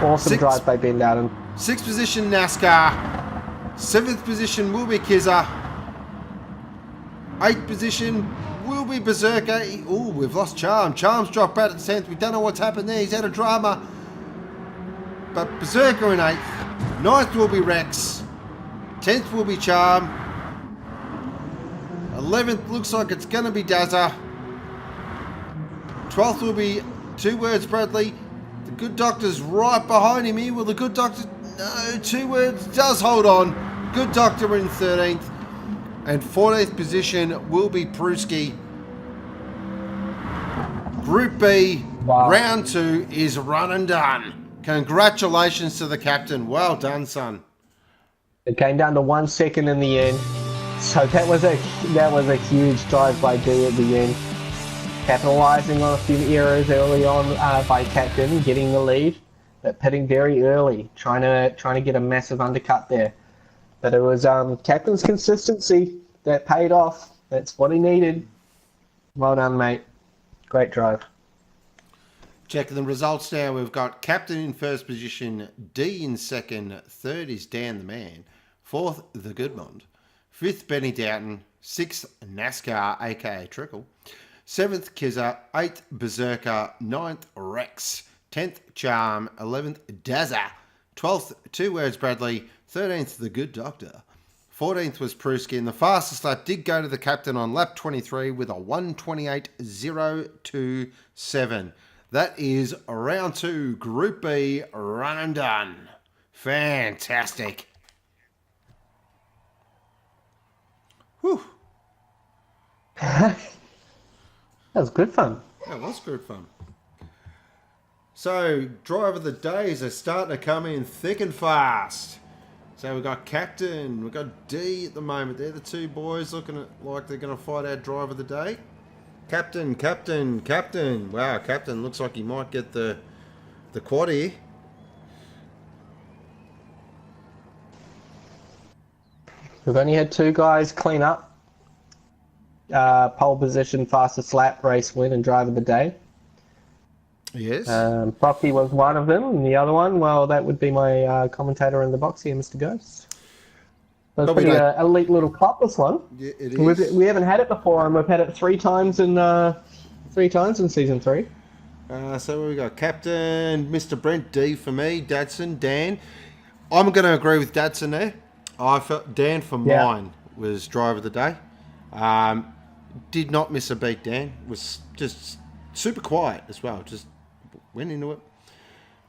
Awesome Sixth. drive by Ben Dowden. Sixth position, NASCAR. Seventh position will be Kizza. Eighth position will be Berserker. Oh, we've lost Charm. Charm's dropped back to 10th. We don't know what's happened there. He's had a drama. But Berserker in 8th. 9th will be Rex. 10th will be Charm. 11th looks like it's going to be Dazza. 12th will be Two Words Bradley. The Good Doctor's right behind him here. Will the Good Doctor... No, Two Words does hold on. Good Doctor in 13th. And 14th position will be Pruski. Group B, Wow. round 2 is run and done. Congratulations to the captain. Well done, son. It came down to 1 second in the end. So that was a huge drive by D at the end. Capitalising on a few errors early on by captain, getting the lead, but pitting very early, trying to get a massive undercut there. But it was captain's consistency that paid off. That's what he needed. Well done, mate. Great drive. Checking the results now. We've got captain in first position, D in second, third is Dan the Man, fourth the Goodmond, fifth Benny Doughton, sixth NASCAR aka Trickle, seventh Kizza, eighth Berserker, ninth Rex, 10th Charm, 11th Dazza, 12th Two Words Bradley, 13th The Good Doctor, 14th was Pruski, and the fastest lap did go to the captain on lap 23 with a 1:28.027. That is round 2, Group B, run and done. Fantastic. Whew. That was good fun. That was good fun. So, driver of the days are starting to come in thick and fast. So we've got Captain, we've got D at the moment. They're the two boys looking like they're going to fight our driver of the day. Captain, Captain, Captain. Wow, Captain looks like he might get the quad here. We've only had 2 guys clean up. Pole position, fastest lap, race win, and driver of the day. Yes. Proxy was one of them, and the other one, well, that would be my commentator in the box here, Mr. Ghost. So it's Probably pretty like- elite little club, this one. Yeah, it is. We haven't had it before, and we've had it 3 times in season 3. So we got Captain, Mr. Brent, D for me, Dadson, Dan. I'm going to agree with Dadson there. I felt Dan for Yeah. mine was driver of the day. Did not miss a beat, Dan. Was just super quiet as well. Just went into it.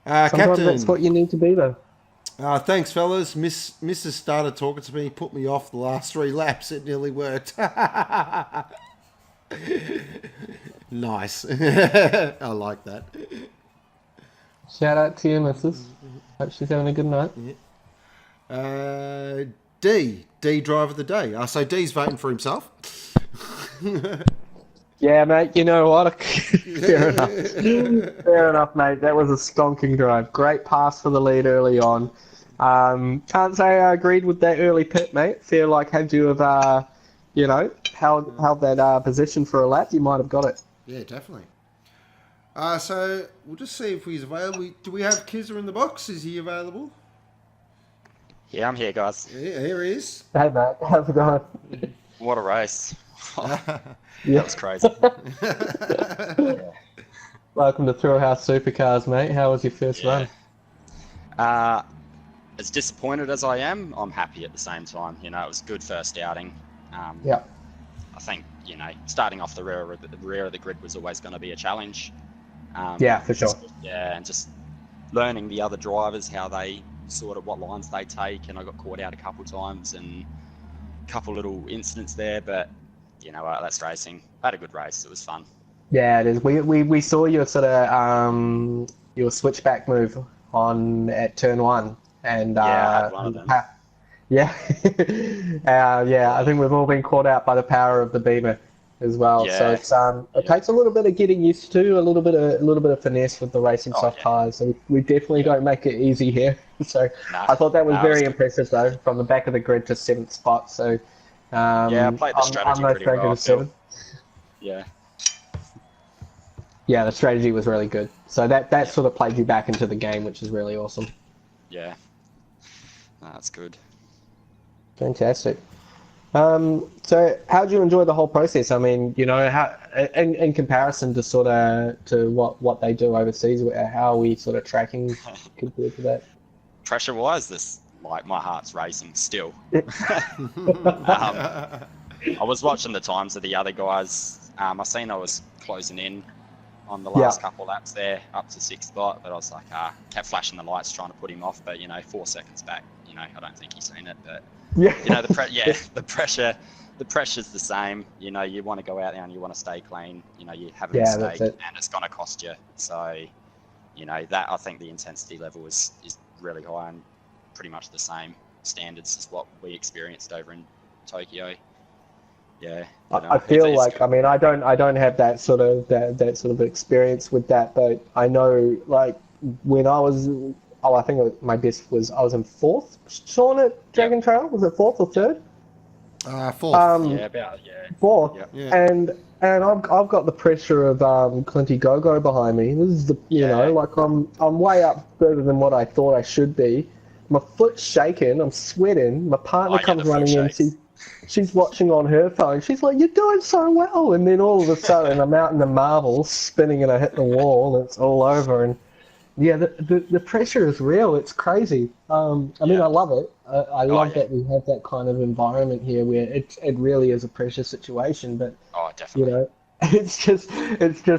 Sometimes Captain. that's what you need to be, though. Thanks, fellas. Mrs. started talking to me, put me off the last 3 laps. It nearly worked. Nice. I like that. Shout out to you, Mrs. Hope she's having a good night. Yeah. D driver of the day. So D's voting for himself. Yeah, mate, you know what? Fair enough. Fair enough, mate. That was a stonking drive. Great pass for the lead early on. Can't say I agreed with that early pit, mate. Feel like had you have, held that position for a lap, you might have got it. Yeah, definitely. So we'll just see if he's available. Do we have Kizza in the box? Is he available? Yeah, I'm here, guys. Yeah, here he is. Hey, mate. How's it going? What a race. Yeah. That was crazy. Welcome to Thrillhouse Supercars, mate. How was your first run? As disappointed as I am, I'm happy at the same time. It was a good first outing. Yeah. I think, starting off the rear of the grid was always going to be a challenge. Yeah, for sure. Yeah, and just learning the other drivers, how they what lines they take, and I got caught out a couple times and a couple little incidents there, but that's racing. I had a good race. It was fun. Yeah, it is. We saw your sort of your switchback move at turn 1, and I had one of them. Yeah, I think we've all been caught out by the power of the Beamer as well. Yeah. So it's it takes a little bit of getting used to, a little bit of finesse with the racing soft tyres. So we definitely don't make it easy here. So I thought that was very impressive though, from the back of the grid to 7th spot. So I played the strategy pretty well. Yeah. Yeah, the strategy was really good. So that sort of played you back into the game, which is really awesome. Yeah. That's good. Fantastic. So how did you enjoy the whole process? I mean, how in comparison to what they do overseas, how are we sort of tracking compared to that? Pressure-wise, my heart's racing still. I was watching the times of the other guys. I seen I was closing in on the last couple laps there, up to 6th spot, but I was like, kept flashing the lights trying to put him off, but 4 seconds back, I don't think he's seen it, but the pressure's the same. You want to go out there and you want to stay clean. You have a mistake and it's going to cost you. So, that I think the intensity level is really high and pretty much the same standards as what we experienced over in Tokyo. Yeah. I feel like, I mean, I don't have that sort of experience with that, but I know, like, when I was, I think my best was, I was in 4th, Sean, at Dragon Trail. Was it 4th or 3rd? 4th. 4th. Yep. Yeah. And I've got the pressure of Clinty Gogo behind me. This is like I'm way up further than what I thought I should be. My foot's shaking. I'm sweating. My partner comes running in. She's watching on her phone. She's like, "You're doing so well," and then all of a sudden, I'm out in the marbles, spinning, and I hit the wall, and it's all over. And yeah, the pressure is real. It's crazy. I mean, I love it. I love that we have that kind of environment here where it really is a pressure situation. But definitely. it's just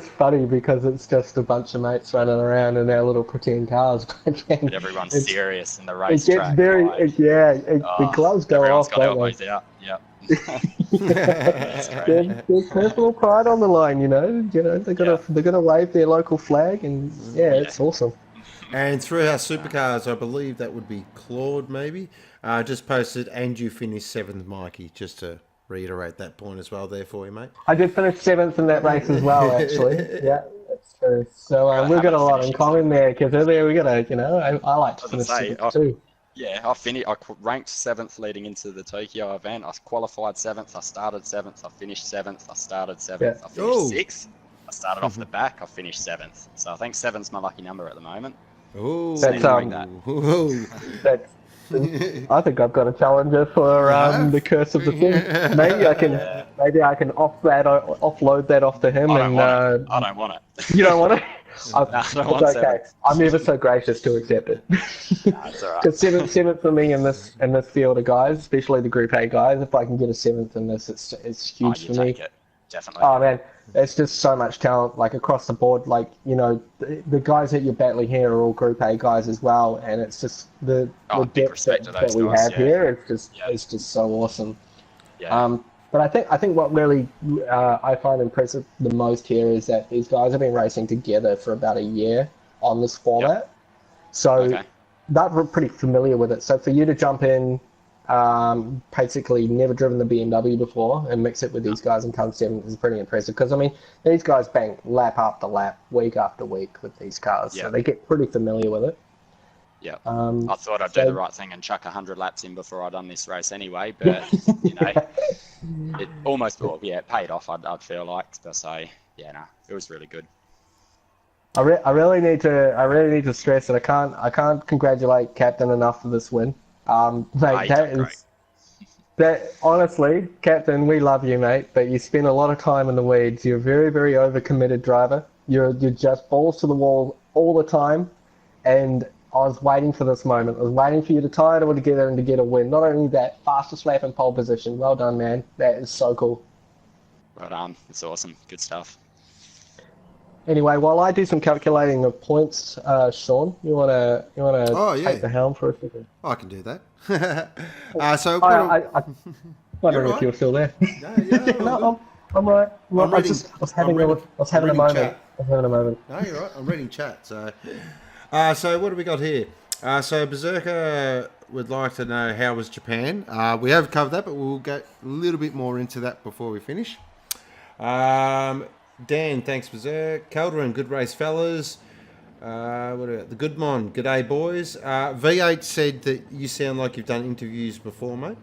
funny because it's just a bunch of mates running around in their little pretend cars. But everyone's serious in the race. It gets very the gloves go off. Everyone's got elbows out. Yeah. There's personal pride on the line, they're gonna wave their local flag, and it's awesome. And Thrillhouse Supercars, I believe that would be Claude, maybe, just posted, and you finished 7th, Mikey, just to reiterate that point as well there for you, mate. I did finish 7th in that race as well, actually. Yeah, that's true. So we've got a lot in common there, because earlier we got I like to finish 7th too. Yeah, I ranked 7th leading into the Tokyo event. I qualified 7th, I started 7th, I finished 7th, I started 7th, I finished 6th. I started off the back, I finished 7th. So I think 7th's my lucky number at the moment. Oh, that's I think I've got a challenger for the curse of the thing. Maybe I can offload that off to him. I don't want it. You don't want it? I don't want it's okay. 7th. I'm never so gracious to accept it. That's all right. Because 7th for me in this field of guys, especially the Group A guys, if I can get a 7th in this, it's huge for me. definitely. Oh man, it's just so much talent, like across the board. Like the guys that you're battling here are all Group A guys as well, and it's just the Big depth respect to that those we guys. have here. Yeah. It's just so awesome. Yeah. But I think what really I find impressive the most here is that these guys have been racing together for about a year on this format, so Okay. they're pretty familiar with it. So for you to jump in, basically never driven the BMW before and mix it with these guys and come seventh is pretty impressive. Because I mean, these guys bank lap after lap, week after week with these cars, so they get pretty familiar with it. Yeah. I thought I'd do the right thing and chuck 100 laps in before I'd done this race anyway, but it almost it paid off. I'd feel like, so it was really good. I really need to stress that I can't congratulate Captain enough for this win. Mate, that honestly, Captain, we love you, mate, but you spend a lot of time in the weeds. You're a very, very overcommitted driver. You're just balls to the wall all the time, and I was waiting for this moment. I was waiting for you to tie it all together and to get a win. Not only that, fastest lap in pole position. Well done, man. That is so cool. Well done. It's awesome. Good stuff. Anyway, while I do some calculating of points, Sean, you wanna take the helm for a second? I can do that. I'm wondering if you're still there. No, I'm right. Well, I was having a moment. I was having a moment. No, you're right. I'm reading chat. So what do we got here? So Berserker would like to know how was Japan. We have covered that, but we'll get a little bit more into that before we finish. Dan, thanks Berserk. Calderon, good race, fellas. What about the Goodmon? G'day, boys. V8 said that you sound like you've done interviews before, mate.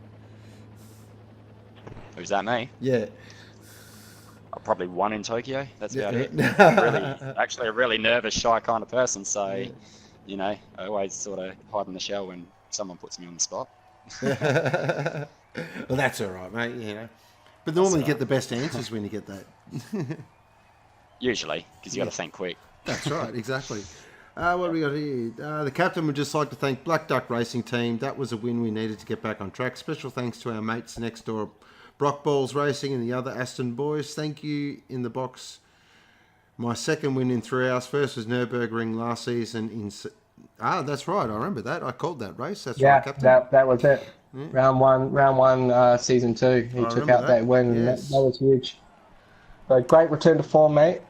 Who's that, me? Yeah. Probably one in Tokyo. That's about it. Actually a really nervous, shy kind of person. So, I always sort of hide in the shell when someone puts me on the spot. Well, that's all right, mate. But normally you get the best answers when you get that. Usually, because you got to think quick. That's right, exactly. What do we got here? The captain would just like to thank Black Duck Racing Team. That was a win we needed to get back on track. Special thanks to our mates next door, Brock Balls Racing and the other Aston boys. Thank you in the box. My second win in Thrillhouse. First was Nürburgring last season. That's right. I remember that. I called that race. That's right, Captain. that was it. Yeah. Round one, season 2. He took out that win. Yes. That was huge. So great return to form, mate.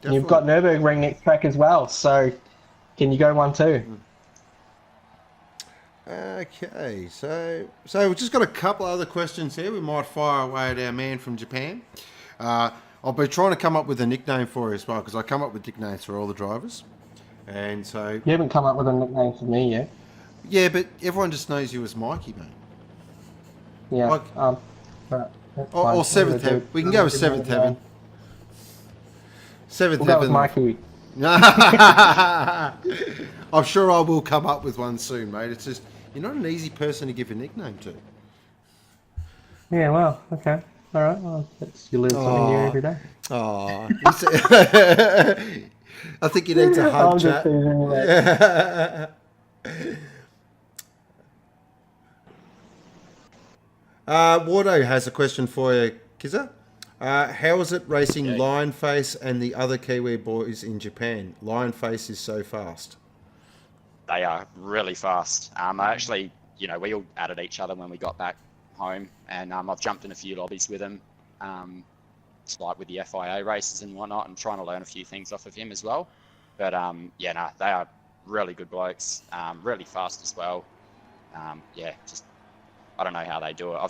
Definitely. You've got Nürburgring next track as well. So can you go 1-2? Okay, so we've just got a couple other questions here. We might fire away at our man from Japan. I'll be trying to come up with a nickname for you as well, because I come up with nicknames for all the drivers. And so you haven't come up with a nickname for me yet. Yeah, but everyone just knows you as Mikey, mate. Yeah. Or Seventh Heaven. We can go with Seventh Heaven. Seventh Heaven. Mikey. I'm sure I will come up with one soon, mate. It's just you're not an easy person to give a nickname to. Yeah, well, okay. All right. Well, you learn something new every day. Oh. I think you need to hug chat. Wardo has a question for you, Kizza. How is it racing Lionface and the other Kiwi boys in Japan? Lionface is so fast. They are really fast. I actually, we all added each other when we got back home, and I've jumped in a few lobbies with him, like with the FIA races and whatnot, and trying to learn a few things off of him as well. But they are really good blokes, really fast as well. I don't know how they do it. I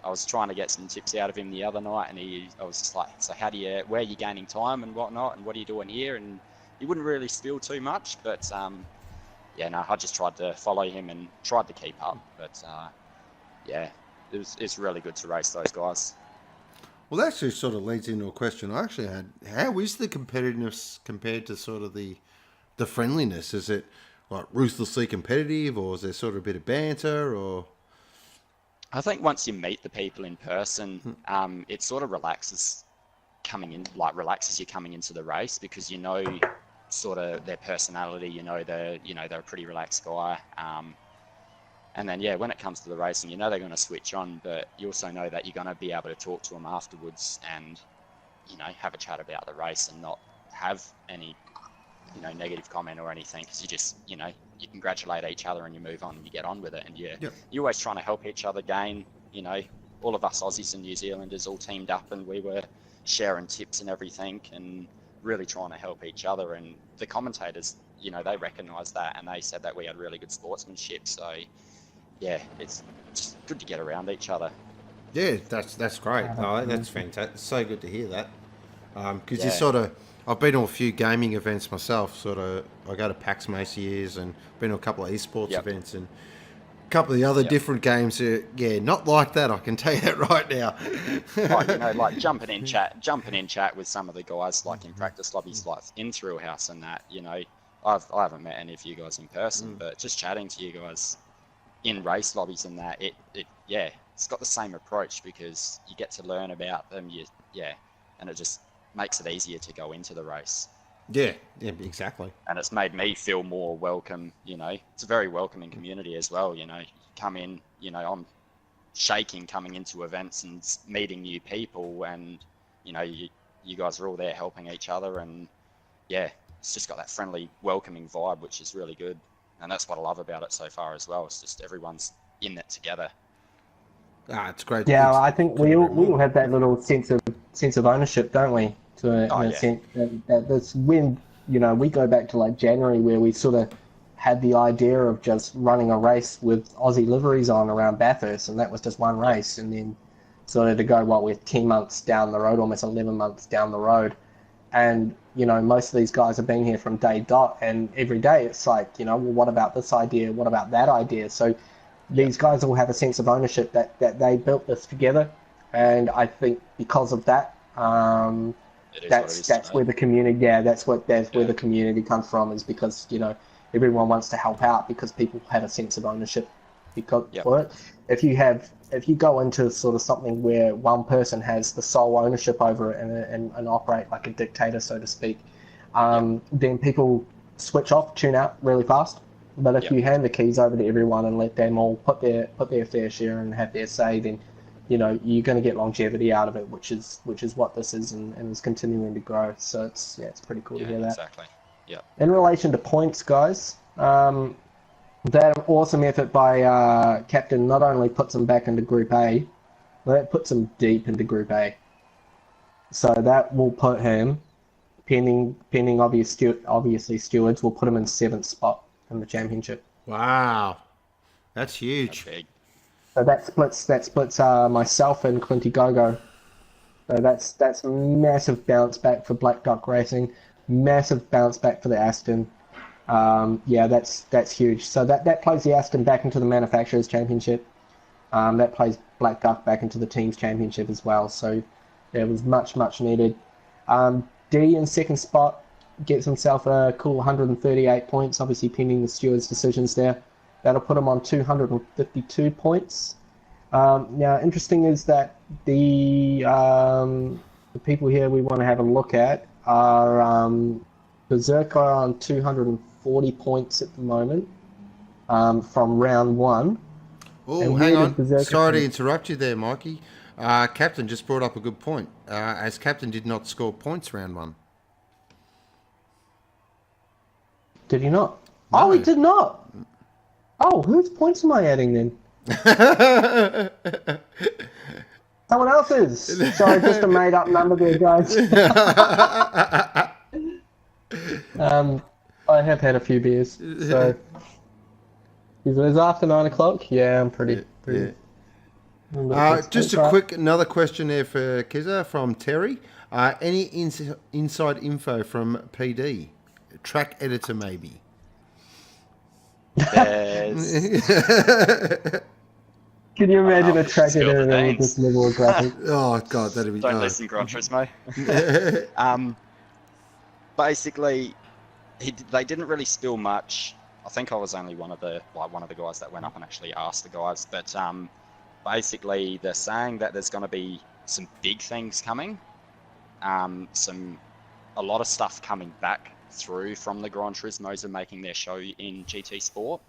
was trying to get some tips out of him the other night, and I was just like, so where are you gaining time and whatnot, and what are you doing here? And he wouldn't really spill too much, but I just tried to follow him and tried to keep up. But it's really good to race those guys. Well, that actually sort of leads into a question I actually had. How is the competitiveness compared to sort of the friendliness? Is it like ruthlessly competitive, or is there sort of a bit of banter, or? I think once you meet the people in person, it sort of relaxes you coming into the race, because sort of their personality. They're a pretty relaxed guy, And then, yeah, when it comes to the racing, you know they're going to switch on, but you also know that you're going to be able to talk to them afterwards and, you know, have a chat about the race and not have any, you know, negative comment or anything, because you just, you know, you congratulate each other and you move on and you get on with it. And you're always trying to help each other gain, you know, all of us Aussies and New Zealanders all teamed up and we were sharing tips and everything and really trying to help each other. And the commentators, you know, they recognised that and they said that we had really good sportsmanship. So, yeah, it's just good to get around each other. Yeah, that's great. Oh, that's fantastic. So good to hear that. Because you Yeah. sort of, I've been to a few gaming events myself. Sort of, I go to PAX most years and been to a couple of esports events and a couple of the other different games. Yeah, not like that. I can tell you that right now. Like, you know, like jumping in chat with some of the guys, like in practice lobbies, like in Thrillhouse and that. You know, I haven't met any of you guys in person, but just chatting to you guys in race lobbies and that, it's got the same approach because you get to learn about them. And it just makes it easier to go into the race. Yeah, exactly. And it's made me feel more welcome. You know, it's a very welcoming community as well. You know, you come in, you know, I'm shaking coming into events and meeting new people, and you know, you guys are all there helping each other, and yeah, it's just got that friendly, welcoming vibe, which is really good. And that's what I love about it so far as well. It's just everyone's in it together. It's great. Yeah, I think we all have that little sense of ownership, don't we? In a sense that that's when, you know, we go back to like January where we sort of had the idea of just running a race with Aussie liveries on around Bathurst, and that was just one race, and then sort of to go we're 10 months down the road, almost 11 months down the road, and you know most of these guys have been here from day dot, and every day it's like, you know, well, what about this idea? What about that idea? So these guys all have a sense of ownership that they built this together, and I think because of that, that's where the community, that's where the community comes from, is because, you know, everyone wants to help out because people have a sense of ownership for it. If you go into sort of something where one person has the sole ownership over it and operate like a dictator, so to speak, then people switch off, tune out really fast. But if you hand the keys over to everyone and let them all put their fair share and have their say, then, you know, you're going to get longevity out of it, which is what this is, and is continuing to grow. So it's pretty cool to hear that. Exactly. Yeah. In relation to points, guys, that awesome effort by Captain not only puts them back into Group A, but it puts them deep into Group A. So that will put him, pending obviously stewards, will put him in 7th spot in the championship. Wow, that's huge. That's big. So that splits myself and Quinty Gogo. So that's a massive bounce back for Black Duck Racing, massive bounce back for the Aston. That's huge. So that plays the Aston back into the Manufacturers Championship. That plays Black Duck back into the Teams Championship as well. So it was much needed. D in 2nd spot gets himself a cool 138 points, obviously pending the stewards' decisions there. That'll put him on 252 points. Now, interesting is that the people here we want to have a look at are Berserker on 240 points at the moment from round 1. Oh, hang on. Sorry to interrupt you there, Mikey. Captain just brought up a good point, as Captain did not score points round 1. Did he not? No. Oh, he did not. Oh, whose points am I adding then? Someone else's. Sorry, just a made-up number there, guys. I have had a few beers, so is it after 9 o'clock? Yeah, I'm pretty. Just another question there for Kizza from Terry. Any inside info from PD? Track editor, maybe. There's Can you imagine a track editor with this level of graphic? Oh god, that'd be. Don't listen, Gran Turismo. Basically, they didn't really spill much. I think I was only one of the guys that went up and actually asked the guys. But basically, they're saying that there's going to be some big things coming. A lot of stuff coming back through from the Gran Turismos and making their show in GT Sport.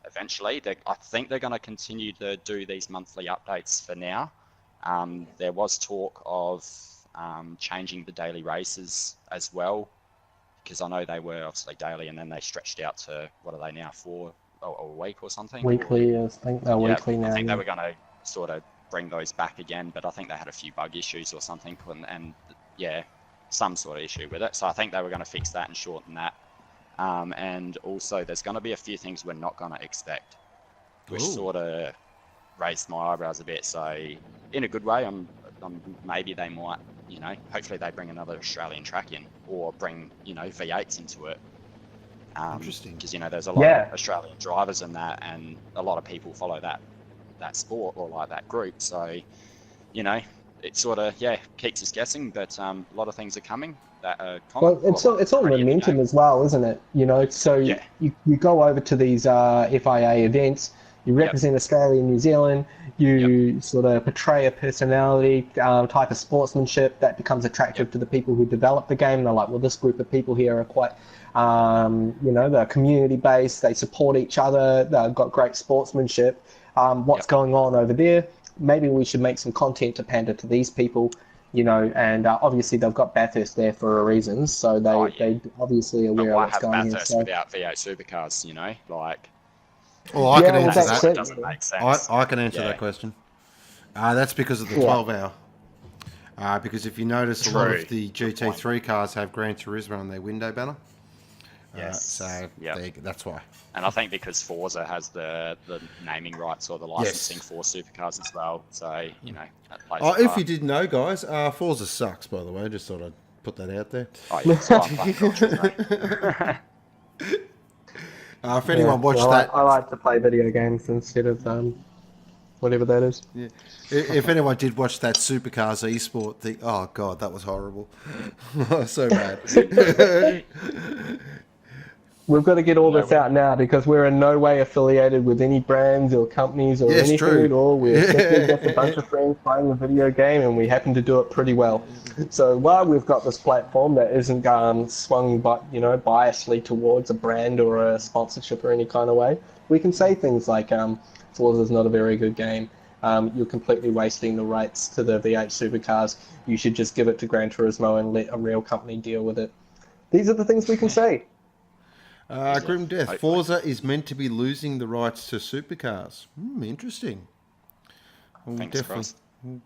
eventually. I think they're going to continue to do these monthly updates for now. There was talk of changing the daily races as well, because I know they were obviously daily, and then they stretched out to, what are they now, a week or something? Weekly, I think they're weekly now. I think they were going to sort of bring those back again, but I think they had a few bug issues or something, and some sort of issue with it. So I think they were going to fix that and shorten that. And also, there's going to be a few things we're not going to expect, which sort of raised my eyebrows a bit. So in a good way, maybe they might, hopefully they bring another Australian track in, or bring, V8s into it. Interesting. Because, there's a lot of Australian drivers in that, and a lot of people follow that sport or like that group. So, it sort of, keeps us guessing, but a lot of things are coming that are common. Well, it's all momentum as well, isn't it? So you go over to these FIA events, you represent Australia and New Zealand, you sort of portray a personality, type of sportsmanship that becomes attractive to the people who develop the game. They're like, well, this group of people here are quite, they're community-based, they support each other, they've got great sportsmanship. What's going on over there? Maybe we should make some content to pander to these people, and obviously they've got Bathurst there for a reason, so they obviously are aware of what's going on. Why have Bathurst without V8 supercars, like... Well, I can answer that. That doesn't make sense. I can answer that question. That's because of the 12-hour. Because if you notice, a lot of the GT3 cars have Gran Turismo on their window banner. That's why. And I think because Forza has the naming rights or the licensing for supercars as well, so that plays a if part. you didn't know, guys, Forza sucks. By the way, just thought I'd put that out there. Oh yeah, so I'm playing Ultras, mate. If anyone watched that, I like to play video games instead of whatever that is. Yeah. If anyone did watch that Supercars eSport thing, oh god, that was horrible. So bad. We've got to get all this out now because we're in no way affiliated with any brands or companies or anything at all. We're simply just a bunch of friends playing a video game, and we happen to do it pretty well. So while we've got this platform that isn't swung biasly towards a brand or a sponsorship or any kind of way, we can say things like Forza's not a very good game. You're completely wasting the rights to the V8 supercars. You should just give it to Gran Turismo and let a real company deal with it. These are the things we can say. Grim Death. Forza is meant to be losing the rights to supercars. Interesting. We'll definitely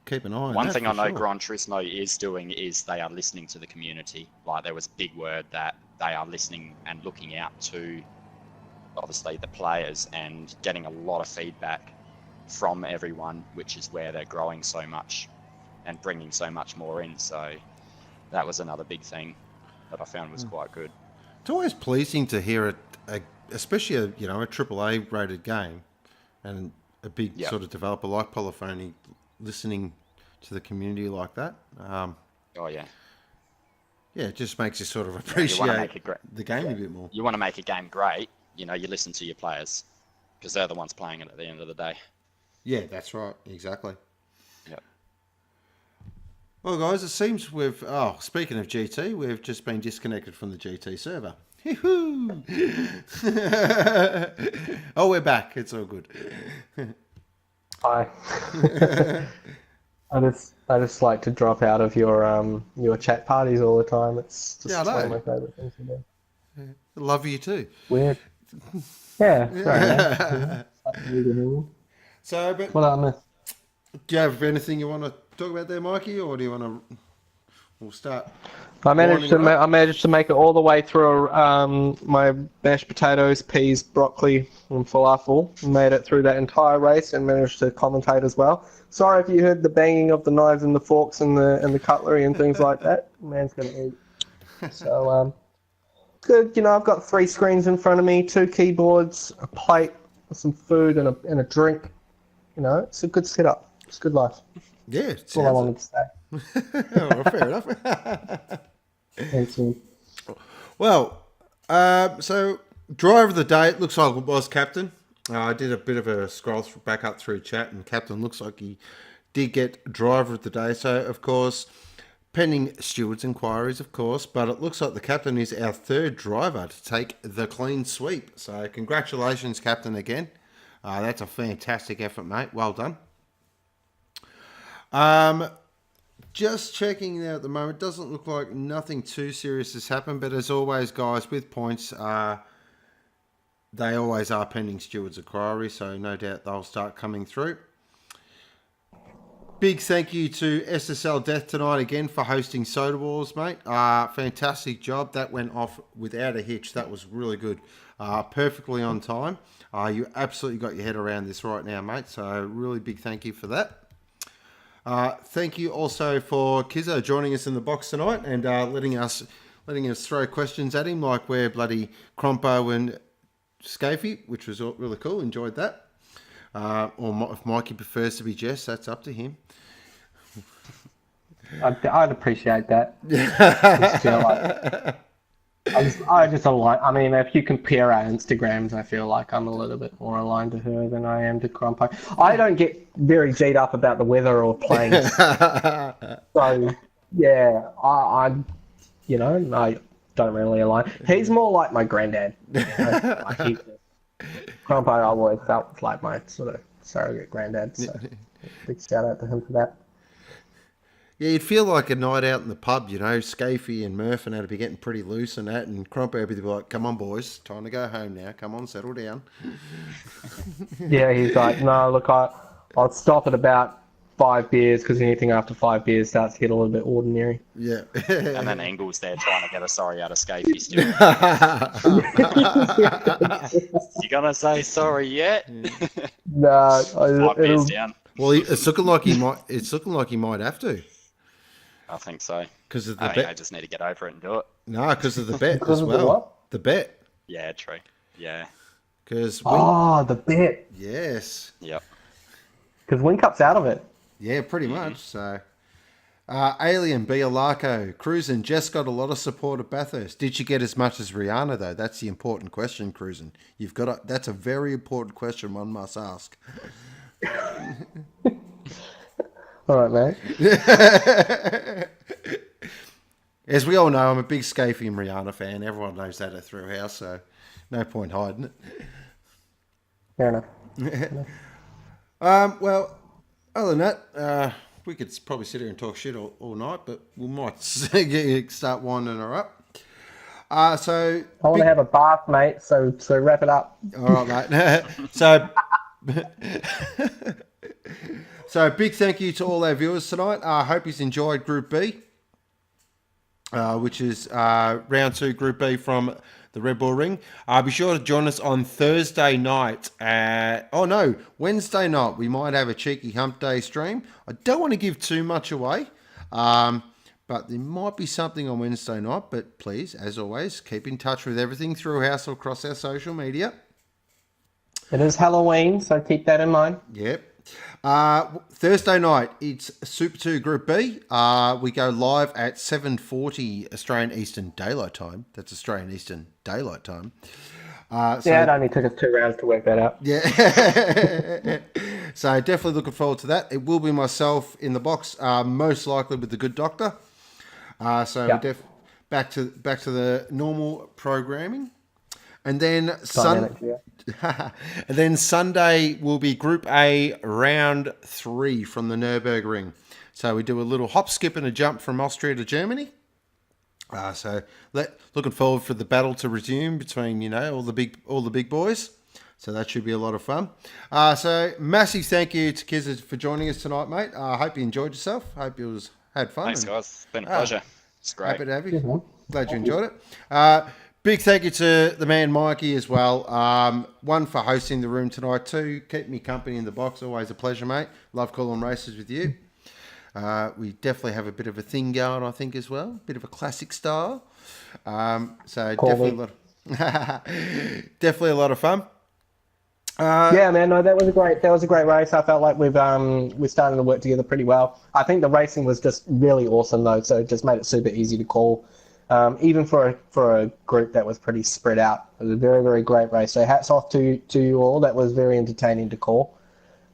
keep an eye on that. One thing I know Gran Turismo is doing is they are listening to the community. Like, there was a big word that they are listening and looking out to, obviously, the players and getting a lot of feedback from everyone, which is where they're growing so much and bringing so much more in. So that was another big thing that I found was quite good. It's always pleasing to hear especially a AAA rated game, and a big sort of developer like Polyphony listening to the community like that. It just makes you sort of appreciate the game a bit more. You want to make a game great, you listen to your players, because they're the ones playing it at the end of the day. Yeah, that's right. Exactly. Yep. Well, guys, it seems speaking of GT, we've just been disconnected from the GT server. Oh, we're back. It's all good. Hi. I just like to drop out of your chat parties all the time. It's just one of my favourite things to do. Yeah. Love you too. Weird. Yeah. Sorry. So, but what I miss? Do you have anything you want to talk about there, Mikey, or do you want to? We'll start. I managed to make it all the way through my mashed potatoes, peas, broccoli, and falafel. Made it through that entire race and managed to commentate as well. Sorry if you heard the banging of the knives and the forks and the cutlery and things like that. Man's gonna eat. So good. I've got 3 screens in front of me, 2 keyboards, a plate, some food, and a drink. It's a good setup. It's a good life. Yeah, that's all I wanted to say. Fair enough. Thanks, man. Well, so driver of the day, it looks like it was Captain. I did a bit of a scroll back up through chat, and Captain looks like he did get driver of the day. So, of course, pending stewards' inquiries, of course, but it looks like the captain is our third driver to take the clean sweep. So congratulations, Captain, again. That's a fantastic effort, mate. Well done. Just checking there at the moment. Doesn't look like nothing too serious has happened, but as always, guys, with points, they always are pending stewards' inquiry, so no doubt they'll start coming through. Big thank you to SSL Death tonight again for hosting Soda Wars, mate. Fantastic job. That went off without a hitch. That was really good. Perfectly on time. You absolutely got your head around this right now, mate. So really big thank you for that. Thank you also for Kizzo joining us in the box tonight and letting us throw questions at him like we're bloody Crompo and Scafey, which was really cool. Enjoyed that. Or if Mikey prefers to be Jess, that's up to him. I'd appreciate that. I just align. I mean, if you compare our Instagrams, I feel like I'm a little bit more aligned to her than I am to Crompo. I don't get very G'd up about the weather or planes. So, yeah, I don't really align. He's more like my granddad. Crompo, I always felt like my sort of surrogate granddad. So, big shout out to him for that. Yeah, you'd feel like a night out in the pub, Scafey and Murph and that'd be getting pretty loose and that, and Crompo would be like, come on, boys, time to go home now. Come on, settle down. Yeah, he's like, no, look, I'll stop at about 5 beers because anything after 5 beers starts to get a little bit ordinary. Yeah. And then Engle's there trying to get a sorry out of Scafey still. You gonna say sorry yet? No, 5 beers down. Well, it's looking like he might. It's looking like he might have to. I think so. Because of the I bet. think I just need to get over it and do it. No, because of the bet Because as of the well. what? The bet. Yeah, true. Yeah. Because the bet. yes. Yep. Because Win Cup's out of it. Yeah, pretty much. So, Alien, Bialaco, Cruisin, Jess got a lot of support at Bathurst. Did she get as much as Rihanna though? That's the important question, Cruisin. That's a very important question one must ask. All right, mate. As we all know, I'm a big Scafey and Rihanna fan. Everyone knows that at Thrillhouse, so no point hiding it. Fair enough. Well, other than that, we could probably sit here and talk shit all night, but we might start winding her up. So I want to have a bath, mate, so wrap it up. All right, mate. So big thank you to all our viewers tonight. I hope you've enjoyed Group B, which is round 2 Group B from the Red Bull Ring. Be sure to join us on Thursday night. Wednesday night. We might have a cheeky hump day stream. I don't want to give too much away, but there might be something on Wednesday night. But please, as always, keep in touch with everything Thrillhouse across our social media. It is Halloween, so keep that in mind. Yep. Thursday night, it's Super 2 Group B. We go live at 7:40 Australian Eastern Daylight Time. That's Australian Eastern Daylight Time. It only took us 2 rounds to work that out. Yeah. So definitely looking forward to that. It will be myself in the box, most likely with the good doctor. Back to the normal programming. And then Sunday will be Group A round 3 from the Nürburgring. So we do a little hop, skip, and a jump from Austria to Germany. Looking forward for the battle to resume between all the big boys. So that should be a lot of fun. So massive thank you to Kizza for joining us tonight, mate. I hope you enjoyed yourself. Hope you had fun. Thanks, guys. It's been a pleasure. It's great. Happy to have you. Glad you enjoyed it. Big thank you to the man Mikey as well. 1 for hosting the room tonight. 2, keep me company in the box. Always a pleasure, mate. Love calling races with you. We definitely have a bit of a thing going, I think, as well. Bit of a classic style. Definitely a lot of fun. Yeah, man. No, that was a great race. I felt like we're starting to work together pretty well. I think the racing was just really awesome though, so it just made it super easy to call. Even for a group that was pretty spread out. It was a very, very great race. So hats off to you all. That was very entertaining to call.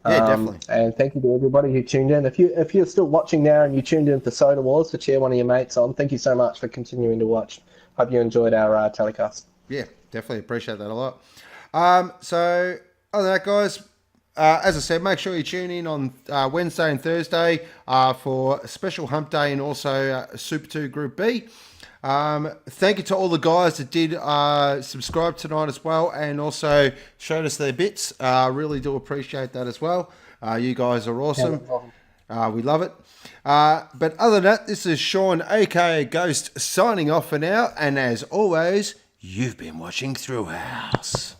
Yeah, definitely. And thank you to everybody who tuned in. If you're still watching now and you tuned in for Soda Wars to cheer one of your mates on, thank you so much for continuing to watch. Hope you enjoyed our telecast. Yeah, definitely appreciate that a lot. So, other than that, guys, as I said, make sure you tune in on Wednesday and Thursday for a special hump day and also Super 2 Group B. Thank you to all the guys that did subscribe tonight as well and also showed us their bits. Really do appreciate that as well. You guys are awesome. We love it. But other than that, this is Sean, aka Ghost, signing off for now. And as always, you've been watching Thrillhouse.